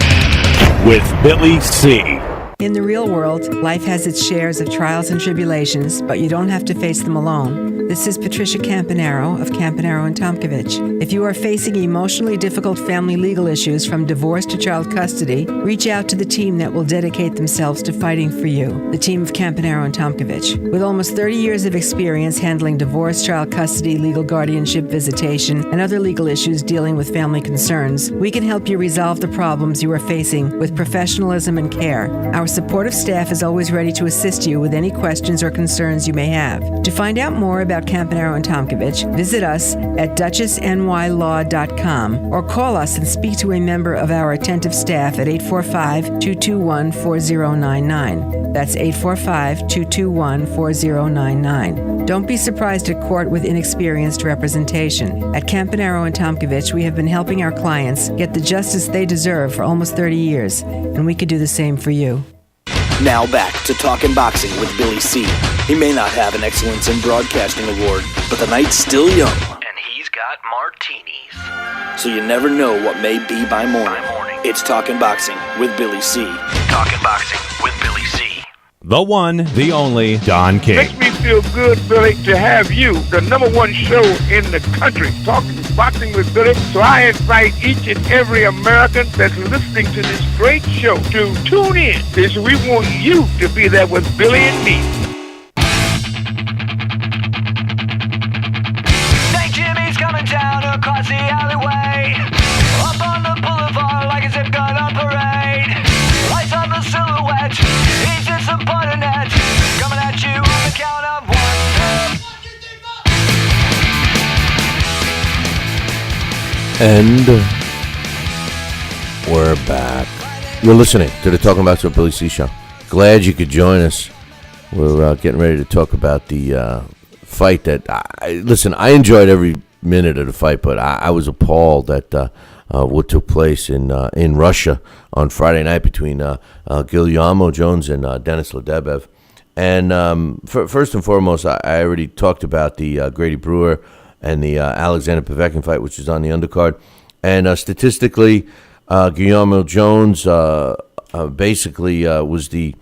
with Billy C. In the real world, life has its shares of trials and tribulations, but you don't have to face them alone. This is Patricia Campanaro of Campanaro and Tomkovich. If you are facing emotionally difficult family legal issues from divorce to child custody, reach out to the team that will dedicate themselves to fighting for you, the team of Campanaro and Tomkovich. With almost 30 years of experience handling divorce, child custody, legal guardianship, visitation, and other legal issues dealing with family concerns, we can help you resolve the problems you are facing with professionalism and care. Our supportive staff is always ready to assist you with any questions or concerns you may have. To find out more about Campanaro and Tomkovich, visit us at duchessnylaw.com or call us and speak to a member of our attentive staff at 845-221-4099. That's 845-221-4099. Don't be surprised at court with inexperienced representation. At Campanaro and Tomkovich, we have been helping our clients get the justice they deserve for almost 30 years, and we could do the same for you. Now back to Talkin' Boxing with Billy C. He may not have an Excellence in Broadcasting award, but the night's still young. And he's got martinis. So you never know what may be by morning. It's Talkin' Boxing with Billy C. Talkin' Boxing with Billy C. The one, the only, Don King. Makes me feel good, Billy, to have you, the #1 show in the country, Talking Boxing with Billy. So I invite each and every American that's listening to this great show to tune in, because we want you to be there with Billy and me. St. Jimmy's coming down across the alleyway, up on the boulevard like a zip gun on parade. Lights on the silhouette, he's in some butter net, coming at you on the count of 1, 2. And we're back. You're listening to the Talking Boxing with Billy C show. Glad you could join us. We're getting ready to talk about the fight that... Listen, I enjoyed every minute of the fight, but I was appalled at what took place in Russia on Friday night between Guillermo Jones and Denis Lebedev. And first and foremost, I already talked about the Grady Brewer and the Alexander Povetkin fight, which is on the undercard. And statistically, Guillermo Jones basically was the...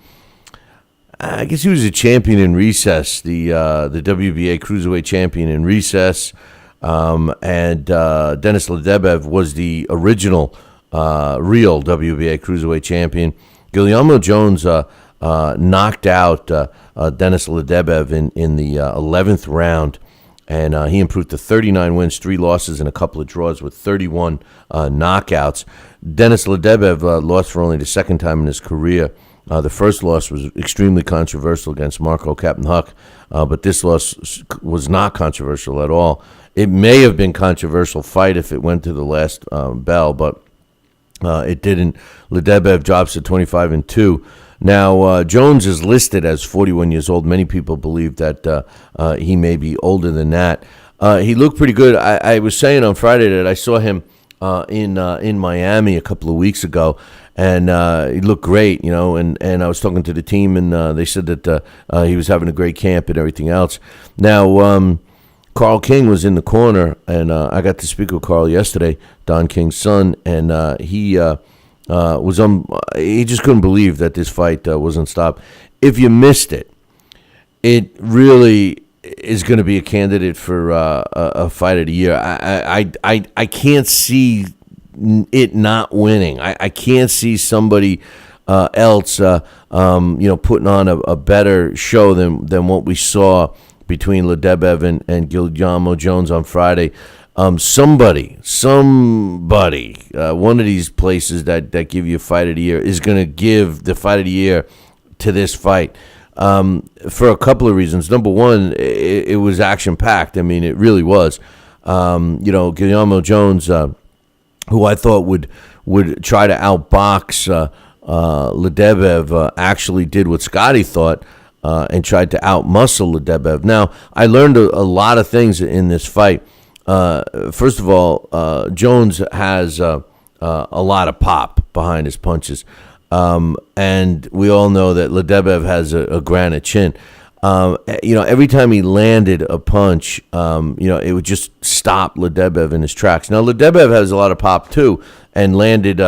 I guess he was a champion in recess, the WBA Cruiserweight champion in recess. And Denis Lebedev was the original real WBA Cruiserweight champion. Guillermo Jones knocked out Denis Lebedev in the 11th round, and he improved to 39 wins, 3 losses, and a couple of draws with 31 knockouts. Denis Lebedev lost for only the second time in his career. The first loss was extremely controversial against Marco Captain Huck, but this loss was not controversial at all. It may have been controversial fight if it went to the last bell, but it didn't. Lebedev drops to 25-2. Now, Jones is listed as 41 years old. Many people believe that he may be older than that. He looked pretty good. I was saying on Friday that I saw him in Miami a couple of weeks ago, and he looked great, you know, and I was talking to the team, and they said that he was having a great camp and everything else. Now, Carl King was in the corner, and I got to speak with Carl yesterday, Don King's son, and he just couldn't believe that this fight wasn't stopped. If you missed it, it really is going to be a candidate for a fight of the year. I can't see it not winning. I can't see somebody else putting on a better show than what we saw between Lebedev and Guillermo Jones on Friday. Somebody, one of these places that give you a fight of the year is going to give the fight of the year to this fight for a couple of reasons. Number one, it was action-packed. I mean, it really was. Guillermo Jones, who I thought would try to outbox Lebedev, actually did what Scotty thought, and tried to outmuscle Lebedev. Now, I learned a lot of things in this fight. First of all, Jones has a lot of pop behind his punches, and we all know that Lebedev has a granite chin. Every time he landed a punch, it would just stop Lebedev in his tracks. Now, Lebedev has a lot of pop too, and landed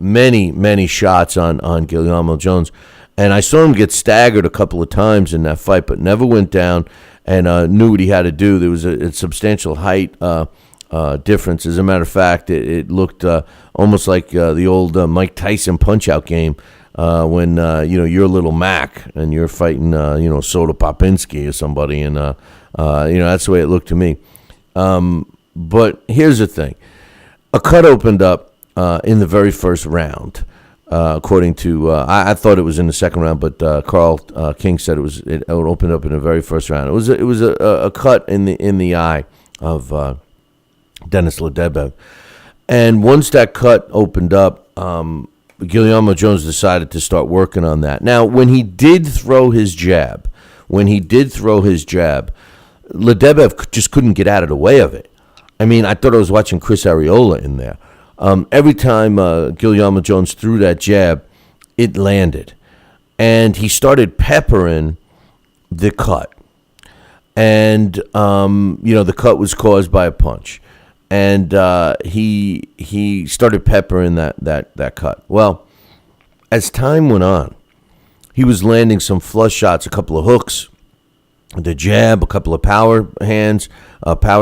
many shots on Guillermo Jones. And I saw him get staggered a couple of times in that fight, but never went down and knew what he had to do. There was a substantial height difference. As a matter of fact, it looked almost like the old Mike Tyson punch-out game when you're little Mac and you're fighting Soda Popinski or somebody, and that's the way it looked to me. But here's the thing: a cut opened up in the very first round. according to I thought it was in the second round, but Carl King said it opened up in the very first round. It was a cut in the eye of Denis Lebedev, and once that cut opened up, Guillermo Jones decided to start working on that. Now, when he did throw his jab, Lebedev just couldn't get out of the way of it. I mean, I thought I was watching Chris Arreola in there. Every time Guillermo Jones threw that jab, it landed. And he started peppering the cut. And, the cut was caused by a punch. And he started peppering that cut. Well, as time went on, he was landing some flush shots, a couple of hooks, the jab, a couple of power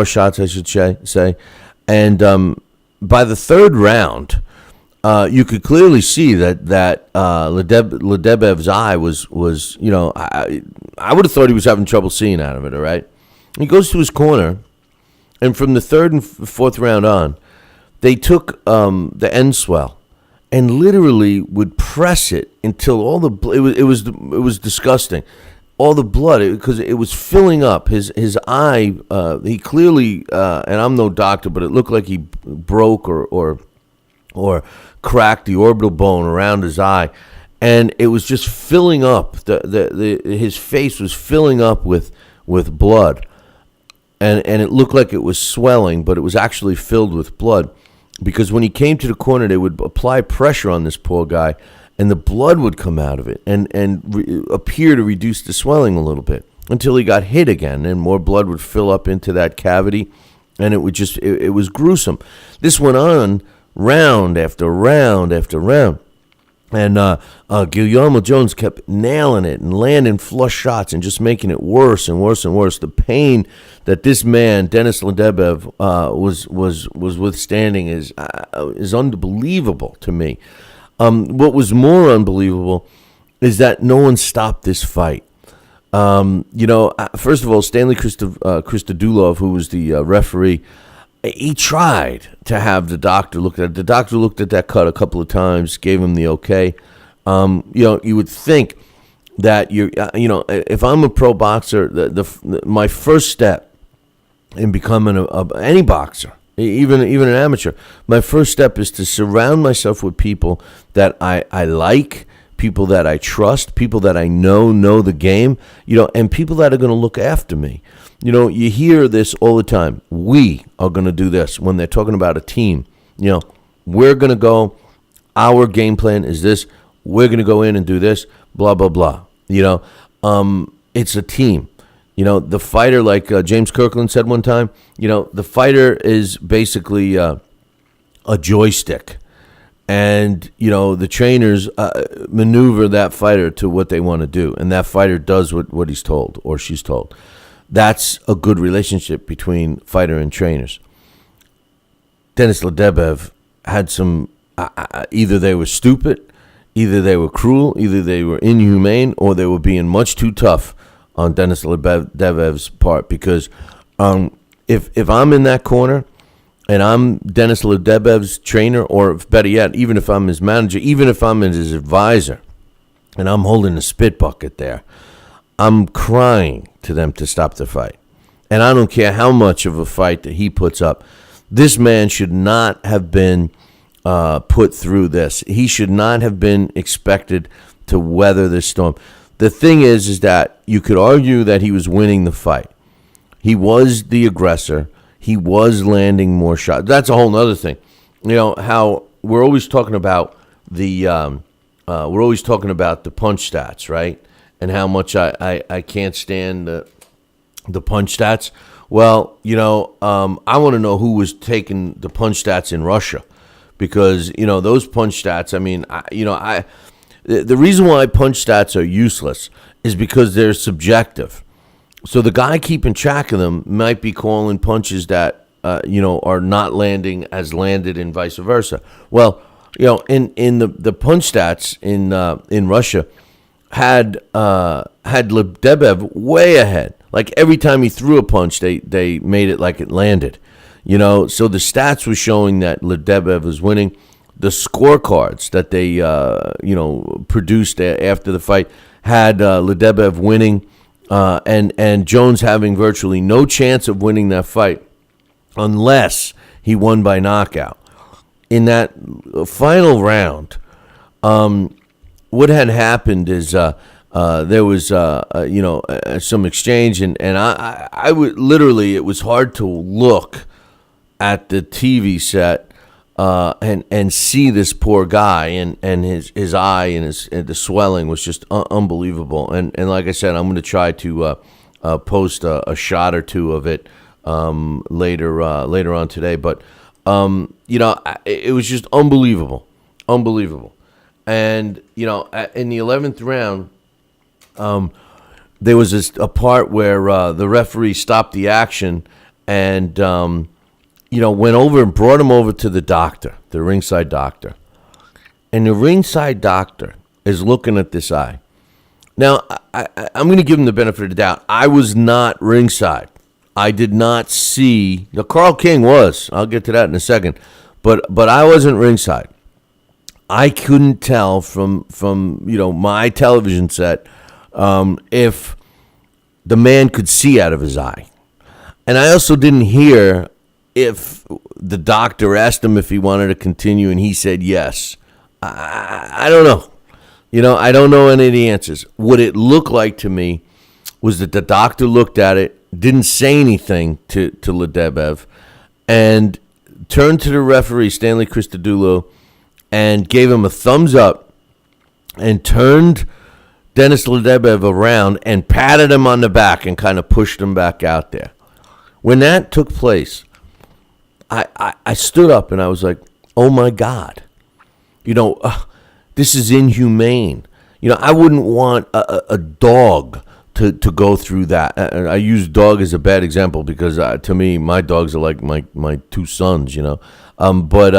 shots, I should say. And by the third round, you could clearly see that Lebedev's eye was I would have thought he was having trouble seeing out of it, all right? He goes to his corner, and from the third and fourth round on, they took the end swell and literally would press it until all the it was disgusting. All the blood, because it was filling up his eye. He clearly, and I'm no doctor, but it looked like he broke or cracked the orbital bone around his eye, and it was just filling up. His face was filling up with blood, and it looked like it was swelling, but it was actually filled with blood, because when he came to the corner, they would apply pressure on this poor guy, and the blood would come out of it and appear to reduce the swelling a little bit until he got hit again, and more blood would fill up into that cavity, and it was gruesome. This went on round after round after round, and Guillermo Jones kept nailing it and landing flush shots and just making it worse and worse and worse. The pain that this man, Denis Lebedev, was withstanding is unbelievable to me. What was more unbelievable is that no one stopped this fight. First of all, Stanley Christodulov, who was the referee, he tried to have the doctor look at it. The doctor looked at that cut a couple of times, gave him the okay. You would think that if I'm a pro boxer, my first step in becoming any boxer, even an amateur, my first step is to surround myself with people that I like, people that I trust, people that I know the game, and people that are going to look after me. You hear this all the time. We are going to do this when they're talking about a team. We're going to go, our game plan is this, we're going to go in and do this, blah, blah, blah. It's a team. The fighter, like James Kirkland said one time, the fighter is basically a joystick. And, the trainers maneuver that fighter to what they want to do. And that fighter does what he's told or she's told. That's a good relationship between fighter and trainers. Denis Lebedev had some, either they were stupid, either they were cruel, either they were inhumane, or they were being much too tough on Denis Lebedev's part, because if I'm in that corner and I'm Denis Lebedev's trainer, or better yet, even if I'm his manager, even if I'm his advisor, and I'm holding a spit bucket there, I'm crying to them to stop the fight. And I don't care how much of a fight that he puts up. This man should not have been put through this. He should not have been expected to weather this storm. The thing is that you could argue that he was winning the fight. He was the aggressor. He was landing more shots. That's a whole other thing. How we're always talking about the punch stats, right? And how much I can't stand the punch stats. Well, I want to know who was taking the punch stats in Russia, because those punch stats. I mean, the reason why punch stats are useless is because they're subjective. So the guy keeping track of them might be calling punches that are not landing as landed, and vice versa. Well, in the punch stats in Russia had Lebedev way ahead. Like every time he threw a punch, they made it like it landed. So the stats were showing that Lebedev was winning. the scorecards that they produced after the fight had Lebedev winning and Jones having virtually no chance of winning that fight unless he won by knockout. In that final round, what had happened is there was some exchange, and I would literally, it was hard to look at the TV set and see this poor guy, and his eye and the swelling was just unbelievable. And like I said, I'm going to try to post a shot or two of it later on today. But it was just unbelievable. And in the 11th round, there was a part where the referee stopped the action and went over and brought him over to the doctor, the ringside doctor. And the ringside doctor is looking at this eye. Now, I'm going to give him the benefit of the doubt. I was not ringside. I did not see. Now, Carl King was. I'll get to that in a second. But I wasn't ringside. I couldn't tell from my television set if the man could see out of his eye. And I also didn't hear if the doctor asked him if he wanted to continue, and he said yes. I don't know. I don't know any of the answers. What it looked like to me was that the doctor looked at it, didn't say anything to Lebedev, and turned to the referee, Stanley Christodoulou, and gave him a thumbs up and turned Denis Lebedev around and patted him on the back and kind of pushed him back out there. When that took place, I stood up and I was like, oh my God, this is inhumane. I wouldn't want a dog to go through that. I use dog as a bad example because to me, my dogs are like my two sons, But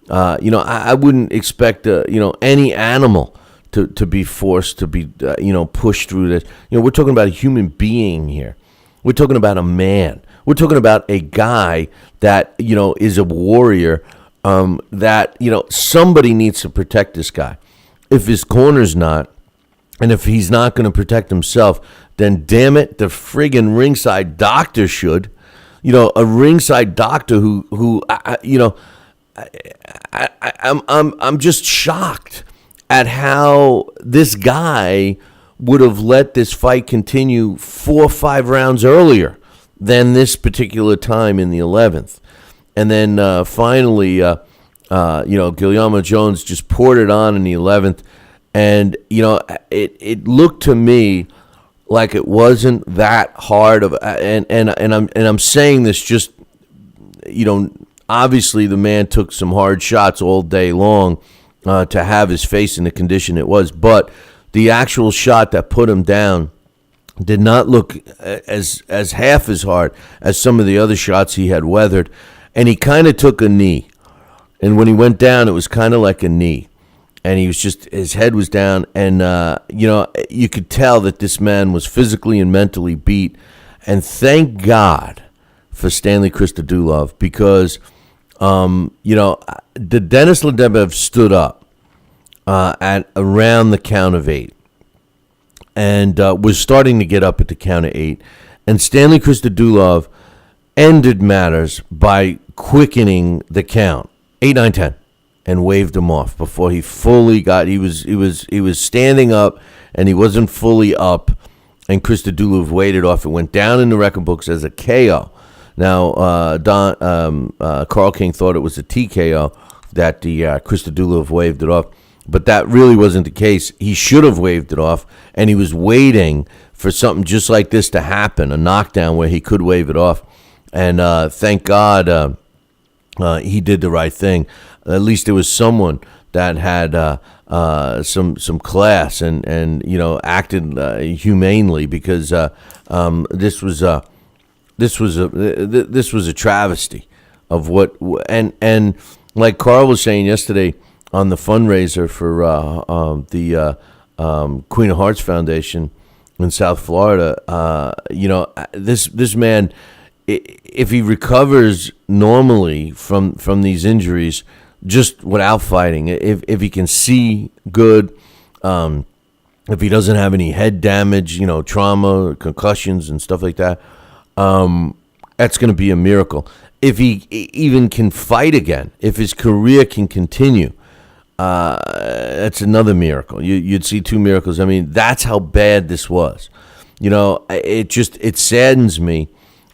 I wouldn't expect, any animal to be forced to be, pushed through this. We're talking about a human being here. We're talking about a man. We're talking about a guy that, is a warrior, that, somebody needs to protect this guy. If his corner's not, and if he's not going to protect himself, then damn it, the friggin' ringside doctor should. A ringside doctor who I'm just shocked at how this guy would have let this fight continue 4 or 5 rounds earlier than this particular time in the 11th. And then finally, Guillermo Jones just poured it on in the 11th. And, it looked to me like it wasn't that hard of, and I'm saying this just, obviously the man took some hard shots all day long to have his face in the condition it was, but the actual shot that put him down did not look as half as hard as some of the other shots he had weathered, and he kind of took a knee, and when he went down, it was kind of like a knee. And he was his head was down, and, you could tell that this man was physically and mentally beat. And thank God for Stanley Christodoulou, because, the Denis Lebedev stood up at around the count of 8 and was starting to get up at the count of 8. And Stanley Christodoulou ended matters by quickening the count, 8, 9, 10. And waved him off before he fully got. He was standing up, and he wasn't fully up. And Christodoulou waited off. It went down in the record books as a KO. Now, Carl King thought it was a TKO that the Christodoulou waved it off, but that really wasn't the case. He should have waved it off, and he was waiting for something just like this to happen, a knockdown where he could wave it off. And thank God he did the right thing. At least there was someone that had some class and acted humanely, because this was a travesty of what, and like Carl was saying yesterday on the fundraiser for the Queen of Hearts Foundation in South Florida. This man, if he recovers normally from these injuries, just without fighting. If he can see good, if he doesn't have any head damage, trauma, concussions, and stuff like that, that's going to be a miracle. If he even can fight again, if his career can continue, that's another miracle. You'd see two miracles. I mean, that's how bad this was. It saddens me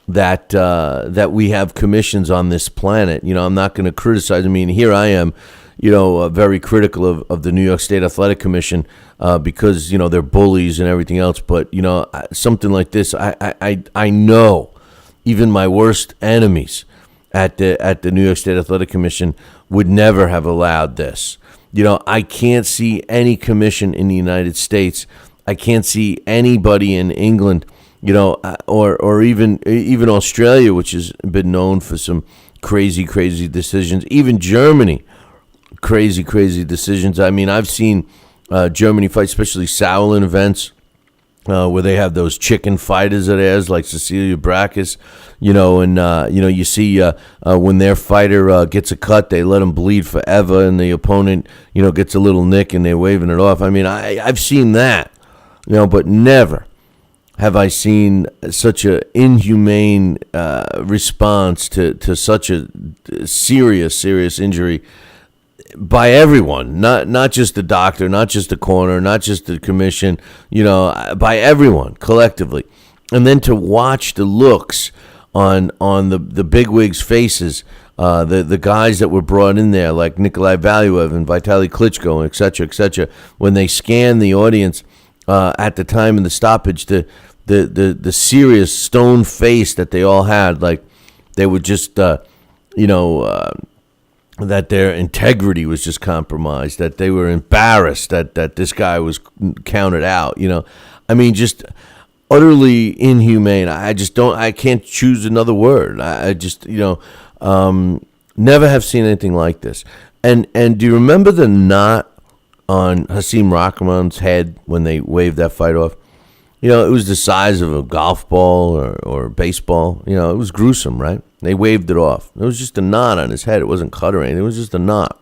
that we have commissions on this planet. I'm not going to criticize. I mean, here I am, very critical of the New York State Athletic Commission because they're bullies and everything else. But something like this, I know even my worst enemies at the New York State Athletic Commission would never have allowed this. I can't see any commission in the United States. I can't see anybody in England, or even Australia, which has been known for some crazy decisions. Even Germany, crazy decisions. I mean, I've seen Germany fight, especially Sauerland events, where they have those chicken fighters of theirs, like Cecilia Brækhus, you see when their fighter gets a cut, they let him bleed forever, and the opponent, gets a little nick, and they're waving it off. I mean, I've seen that, but never have I seen such an inhumane response to such a serious injury by everyone, not just the doctor, not just the coroner, not just the commission, by everyone collectively. And then to watch the looks on the bigwigs' faces, the guys that were brought in there, like Nikolai Valuev and Vitaly Klitschko, et cetera, when they scanned the audience at the time of the stoppage, the serious stone face that they all had, like they were just, that their integrity was just compromised, that they were embarrassed that this guy was counted out, I mean, just utterly inhumane. I can't choose another word. I just, never have seen anything like this. And do you remember the knot on Hasim Rahman's head when they waved that fight off? It was the size of a golf ball or baseball. It was gruesome, right? They waved it off. It was just a knot on his head. It wasn't cut or anything. It was just a knot.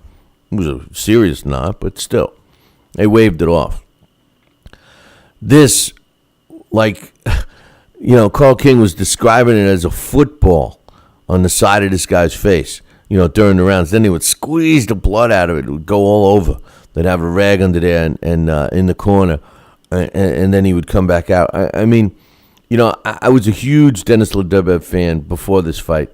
It was a serious knot, but still. They waved it off. This, Carl King was describing it as a football on the side of this guy's face, during the rounds. Then he would squeeze the blood out of it. It would go all over. They'd have a rag under there and in the corner. And then he would come back out. I mean, I was a huge Denis Lebedev fan before this fight.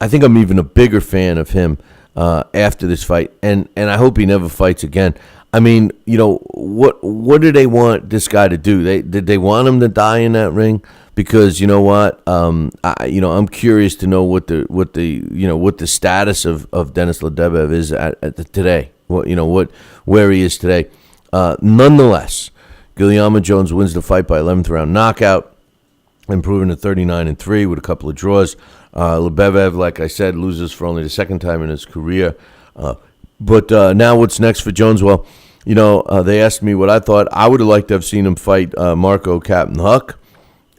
I think I'm even a bigger fan of him after this fight, and I hope he never fights again. I mean, what do they want this guy to do? Did they want him to die in that ring? Because what, I'm curious to know what the status of Denis Lebedev is at today. Where he is today. Nonetheless, Guillermo Jones wins the fight by 11th round knockout, improving to 39-3 with a couple of draws. Lebedev, like I said, loses for only the second time in his career. But now what's next for Jones? Well, they asked me what I thought. I would have liked to have seen him fight Marco Captain Huck.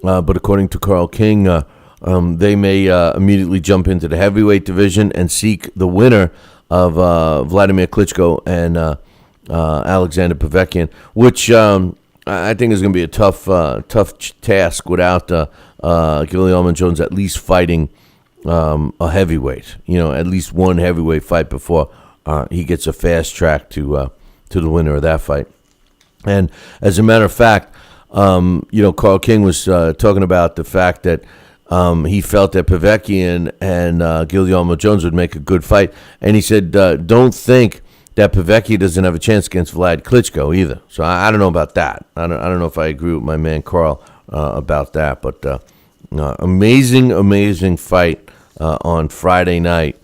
But according to Carl King, they may immediately jump into the heavyweight division and seek the winner of Vladimir Klitschko and Alexander Povetkin, which I think is going to be a tough task without Guillermo Jones at least fighting a heavyweight. At least one heavyweight fight before he gets a fast track to the winner of that fight. And as a matter of fact, Carl King was talking about the fact that he felt that Povetkin and Guillermo Jones would make a good fight, and he said, "Don't think that Povetkin doesn't have a chance against Vlad Klitschko either." So I don't know about that. I don't know if I agree with my man Carl about that. But amazing fight on Friday night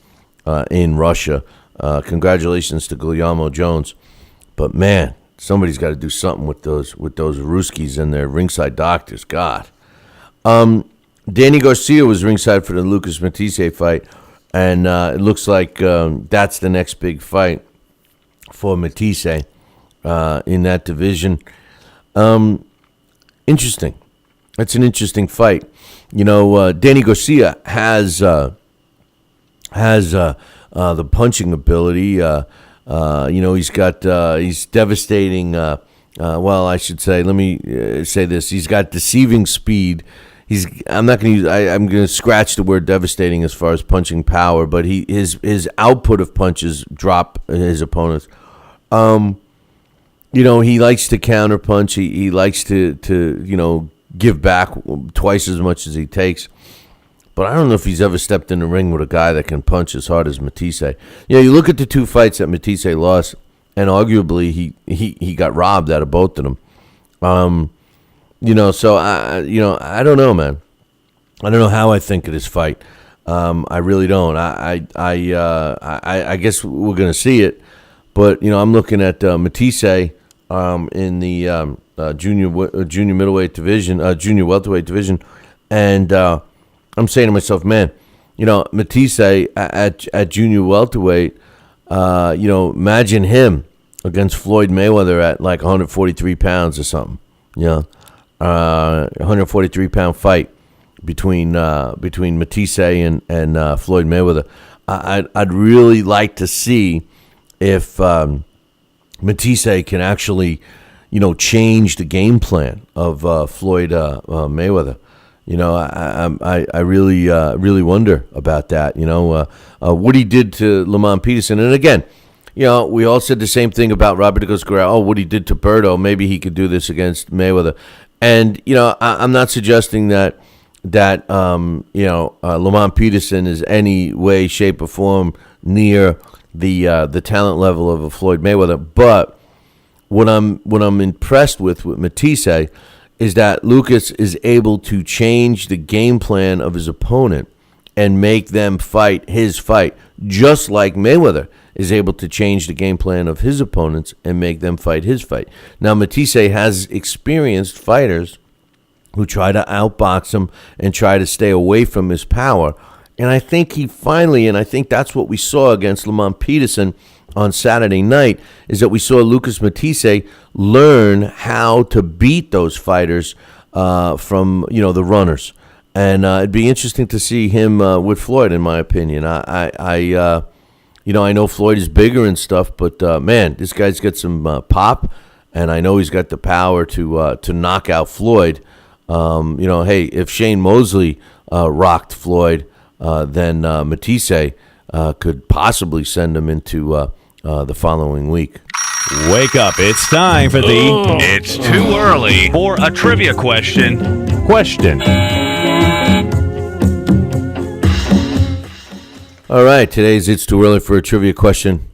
in Russia. Congratulations to Guillermo Jones. But man, somebody's got to do something with those Ruskies and their ringside doctors. God. Danny Garcia was ringside for the Lucas Matisse fight, and it looks like that's the next big fight for Matisse in that division. Interesting. It's an interesting fight. Danny Garcia has the punching ability. He's devastating. I should say. Let me say this: he's got deceiving speed. I'm going to scratch the word devastating as far as punching power, but his output of punches drop his opponents. He likes to counter punch. He likes to give back twice as much as he takes. But I don't know if he's ever stepped in the ring with a guy that can punch as hard as Matisse. You look at the two fights that Matisse lost, and arguably he got robbed out of both of them. So I don't know, man. I don't know how I think of this fight. I really don't. I guess we're gonna see it, but I'm looking at Matisse in the junior middleweight division, junior welterweight division, and I'm saying to myself, man, Matisse at junior welterweight, imagine him against Floyd Mayweather at like 143 pounds or something. 143-pound fight between Matisse and Floyd Mayweather. I'd really like to see if Matisse can actually, change the game plan of Floyd Mayweather. I really wonder about that. What he did to Lamont Peterson, and again, we all said the same thing about Roberto Guerrero. Oh, what he did to Berto, maybe he could do this against Mayweather. And I'm not suggesting that Lamont Peterson is any way, shape, or form near the talent level of a Floyd Mayweather. But what I'm impressed with Matisse is that Lucas is able to change the game plan of his opponent and make them fight his fight, just like Mayweather is able to change the game plan of his opponents and make them fight his fight. Now, Matisse has experienced fighters who try to outbox him and try to stay away from his power. And I think I think that's what we saw against Lamont Peterson on Saturday night, is that we saw Lucas Matisse learn how to beat those fighters from, the runners. And it'd be interesting to see him with Floyd, in my opinion. I know Floyd is bigger and stuff, but man, this guy's got some pop, and I know he's got the power to knock out Floyd. Hey, if Shane Mosley rocked Floyd, then Matisse could possibly send him into the following week. Wake up. It's time for It's too early for a trivia question. All right, today's It's Too Early for a Trivia question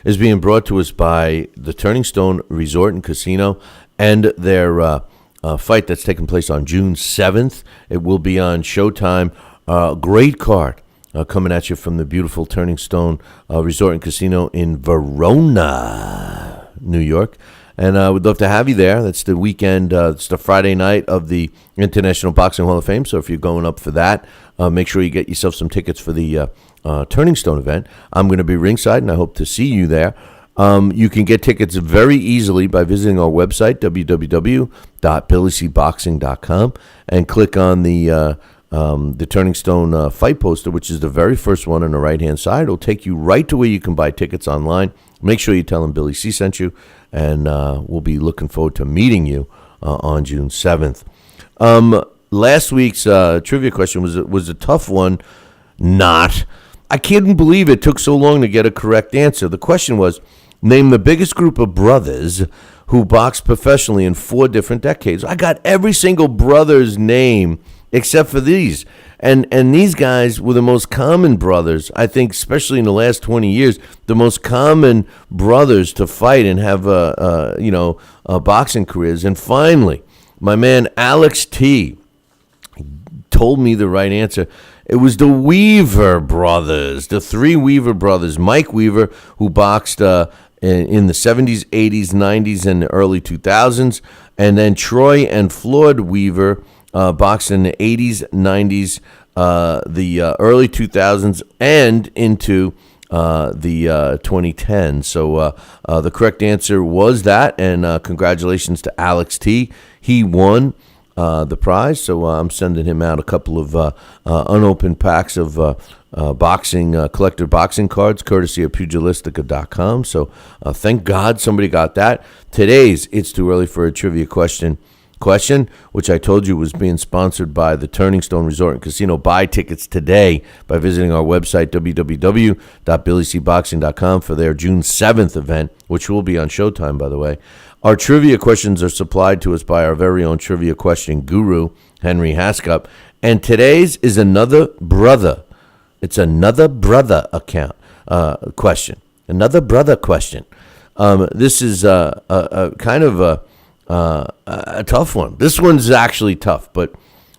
is being brought to us by the Turning Stone Resort and Casino and their fight that's taking place on June 7th. It will be on Showtime. Great card coming at you from the beautiful Turning Stone Resort and Casino in Verona, New York. And I would love to have you there. That's the weekend. It's the Friday night of the International Boxing Hall of Fame. So if you're going up for that, make sure you get yourself some tickets for the Turning Stone event. I'm going to be ringside, and I hope to see you there. You can get tickets very easily by visiting our website, www.BillyCBoxing.com, and click on the Turning Stone fight poster, which is the very first one on the right-hand side. It'll take you right to where you can buy tickets online. Make sure you tell them Billy C sent you, and we'll be looking forward to meeting you on June 7th. Last week's trivia question was a tough one. I couldn't believe it took so long to get a correct answer. The question was, name the biggest group of brothers who boxed professionally in 4 different decades. I got every single brother's name except for these. And these guys were the most common brothers, I think, especially in the last 20 years, the most common brothers to fight and have boxing careers. And finally, my man Alex T told me the right answer. It was the Weaver brothers, the 3 Weaver brothers. Mike Weaver, who boxed in the 70s, 80s, 90s, and the early 2000s. And then Troy and Floyd Weaver boxed in the 80s, 90s, the early 2000s, and into the 2010s. So the correct answer was that, and congratulations to Alex T. He won the prize. So I'm sending him out a couple of unopened packs of collector boxing cards, courtesy of pugilistica.com. So thank God somebody got that. Today's It's Too Early for a Trivia question, which I told you was being sponsored by the Turning Stone Resort and Casino. Buy tickets today by visiting our website, www.BillyCBoxing.com, for their June 7th event, which will be on Showtime, by the way. Our trivia questions are supplied to us by our very own trivia question guru, Henry Haskup. And today's is another brother. It's another brother question. Another brother question. This is a kind of a tough one. This one's actually tough, but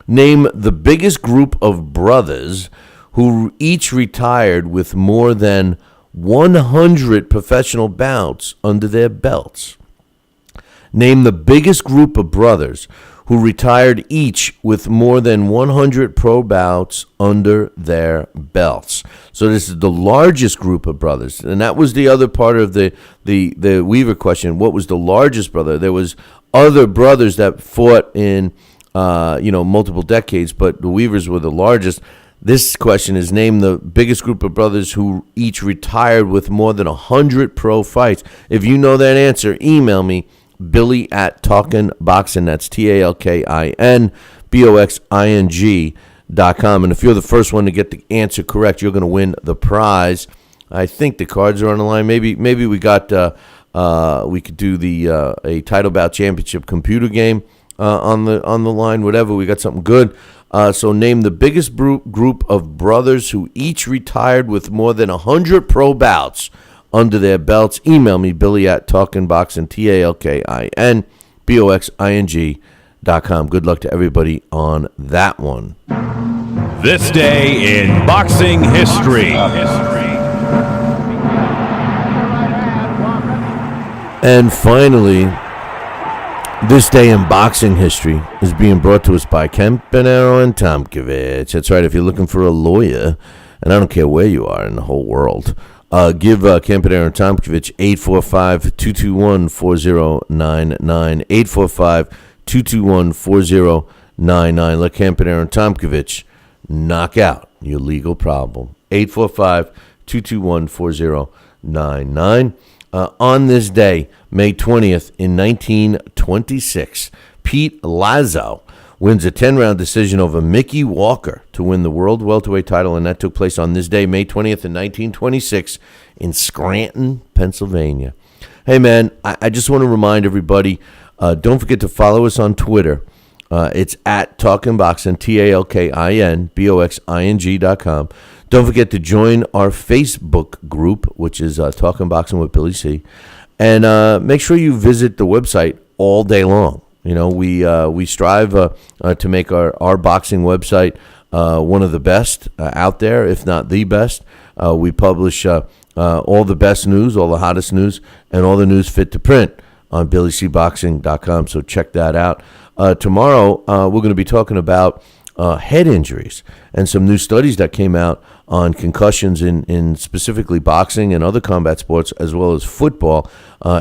name the biggest group of brothers who each retired with more than 100 professional bouts under their belts. Name the biggest group of brothers who retired each with more than 100 pro bouts under their belts. So this is the largest group of brothers. And that was the other part of the Weaver question. What was the largest brother? There was other brothers that fought in multiple decades, but the Weavers were the largest. This question is name the biggest group of brothers who each retired with more than 100 pro fights. If you know that answer, email me, Billy@TalkinBoxing. That's TalkinBoxing.com. And if you're the first one to get the answer correct, you're going to win the prize. I think the cards are on the line. Maybe we got we could do a title bout championship computer game on the line. Whatever, we got something good. So name the biggest group of brothers who each retired with more than 100 pro bouts under their belts. Email me, Billy@TalkinBoxing, TalkinBoxing.com. Good luck to everybody on that one. This day in boxing history. And finally, this day in boxing history is being brought to us by Campanaro and Tomkovich. That's right, if you're looking for a lawyer, and I don't care where you are in the whole world, give Campanaro and Tomkovich 845-221-4099. 845-221-4099. Let Campanaro and Tomkovich knock out your legal problem. 845-221-4099. On this day, May 20th, in 1926, Pete Lazo wins a 10-round decision over Mickey Walker to win the world welterweight title, and that took place on this day, May 20th, in 1926, in Scranton, Pennsylvania. Hey, man, I just want to remind everybody, don't forget to follow us on Twitter. It's at TalkinBoxing, TalkinBoxing.com. Don't forget to join our Facebook group, which is Talking Boxing with Billy C. And make sure you visit the website all day long. You know, we strive to make our boxing website one of the best out there, if not the best. We publish all the best news, all the hottest news, and all the news fit to print on BillyCBoxing.com. So check that out. Tomorrow, we're going to be talking about head injuries and some new studies that came out on concussions in specifically boxing and other combat sports, as well as football.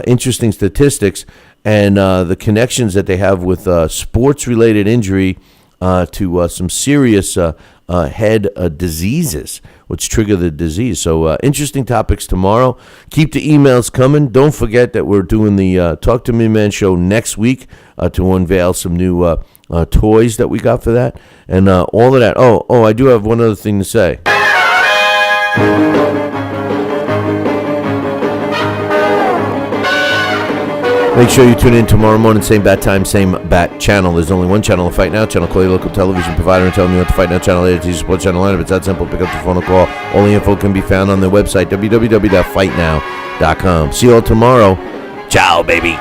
Interesting statistics and the connections that they have with sports-related injury to some serious head diseases, which trigger the disease. So interesting topics tomorrow. Keep the emails coming. Don't forget that we're doing the Talk to Me Man show next week to unveil some new toys that we got for that and all of that. Oh, I do have one other thing to say. Make sure you tune in tomorrow morning, same bat time, same bat channel. There's only one channel, a Fight Now channel. Call your local television provider and tell them you want the Fight Now channel, AT Sports channel lineup. It's that simple. Pick up the phone and call. All the info can be found on their website, www.fightnow.com. See you all tomorrow. Ciao, baby.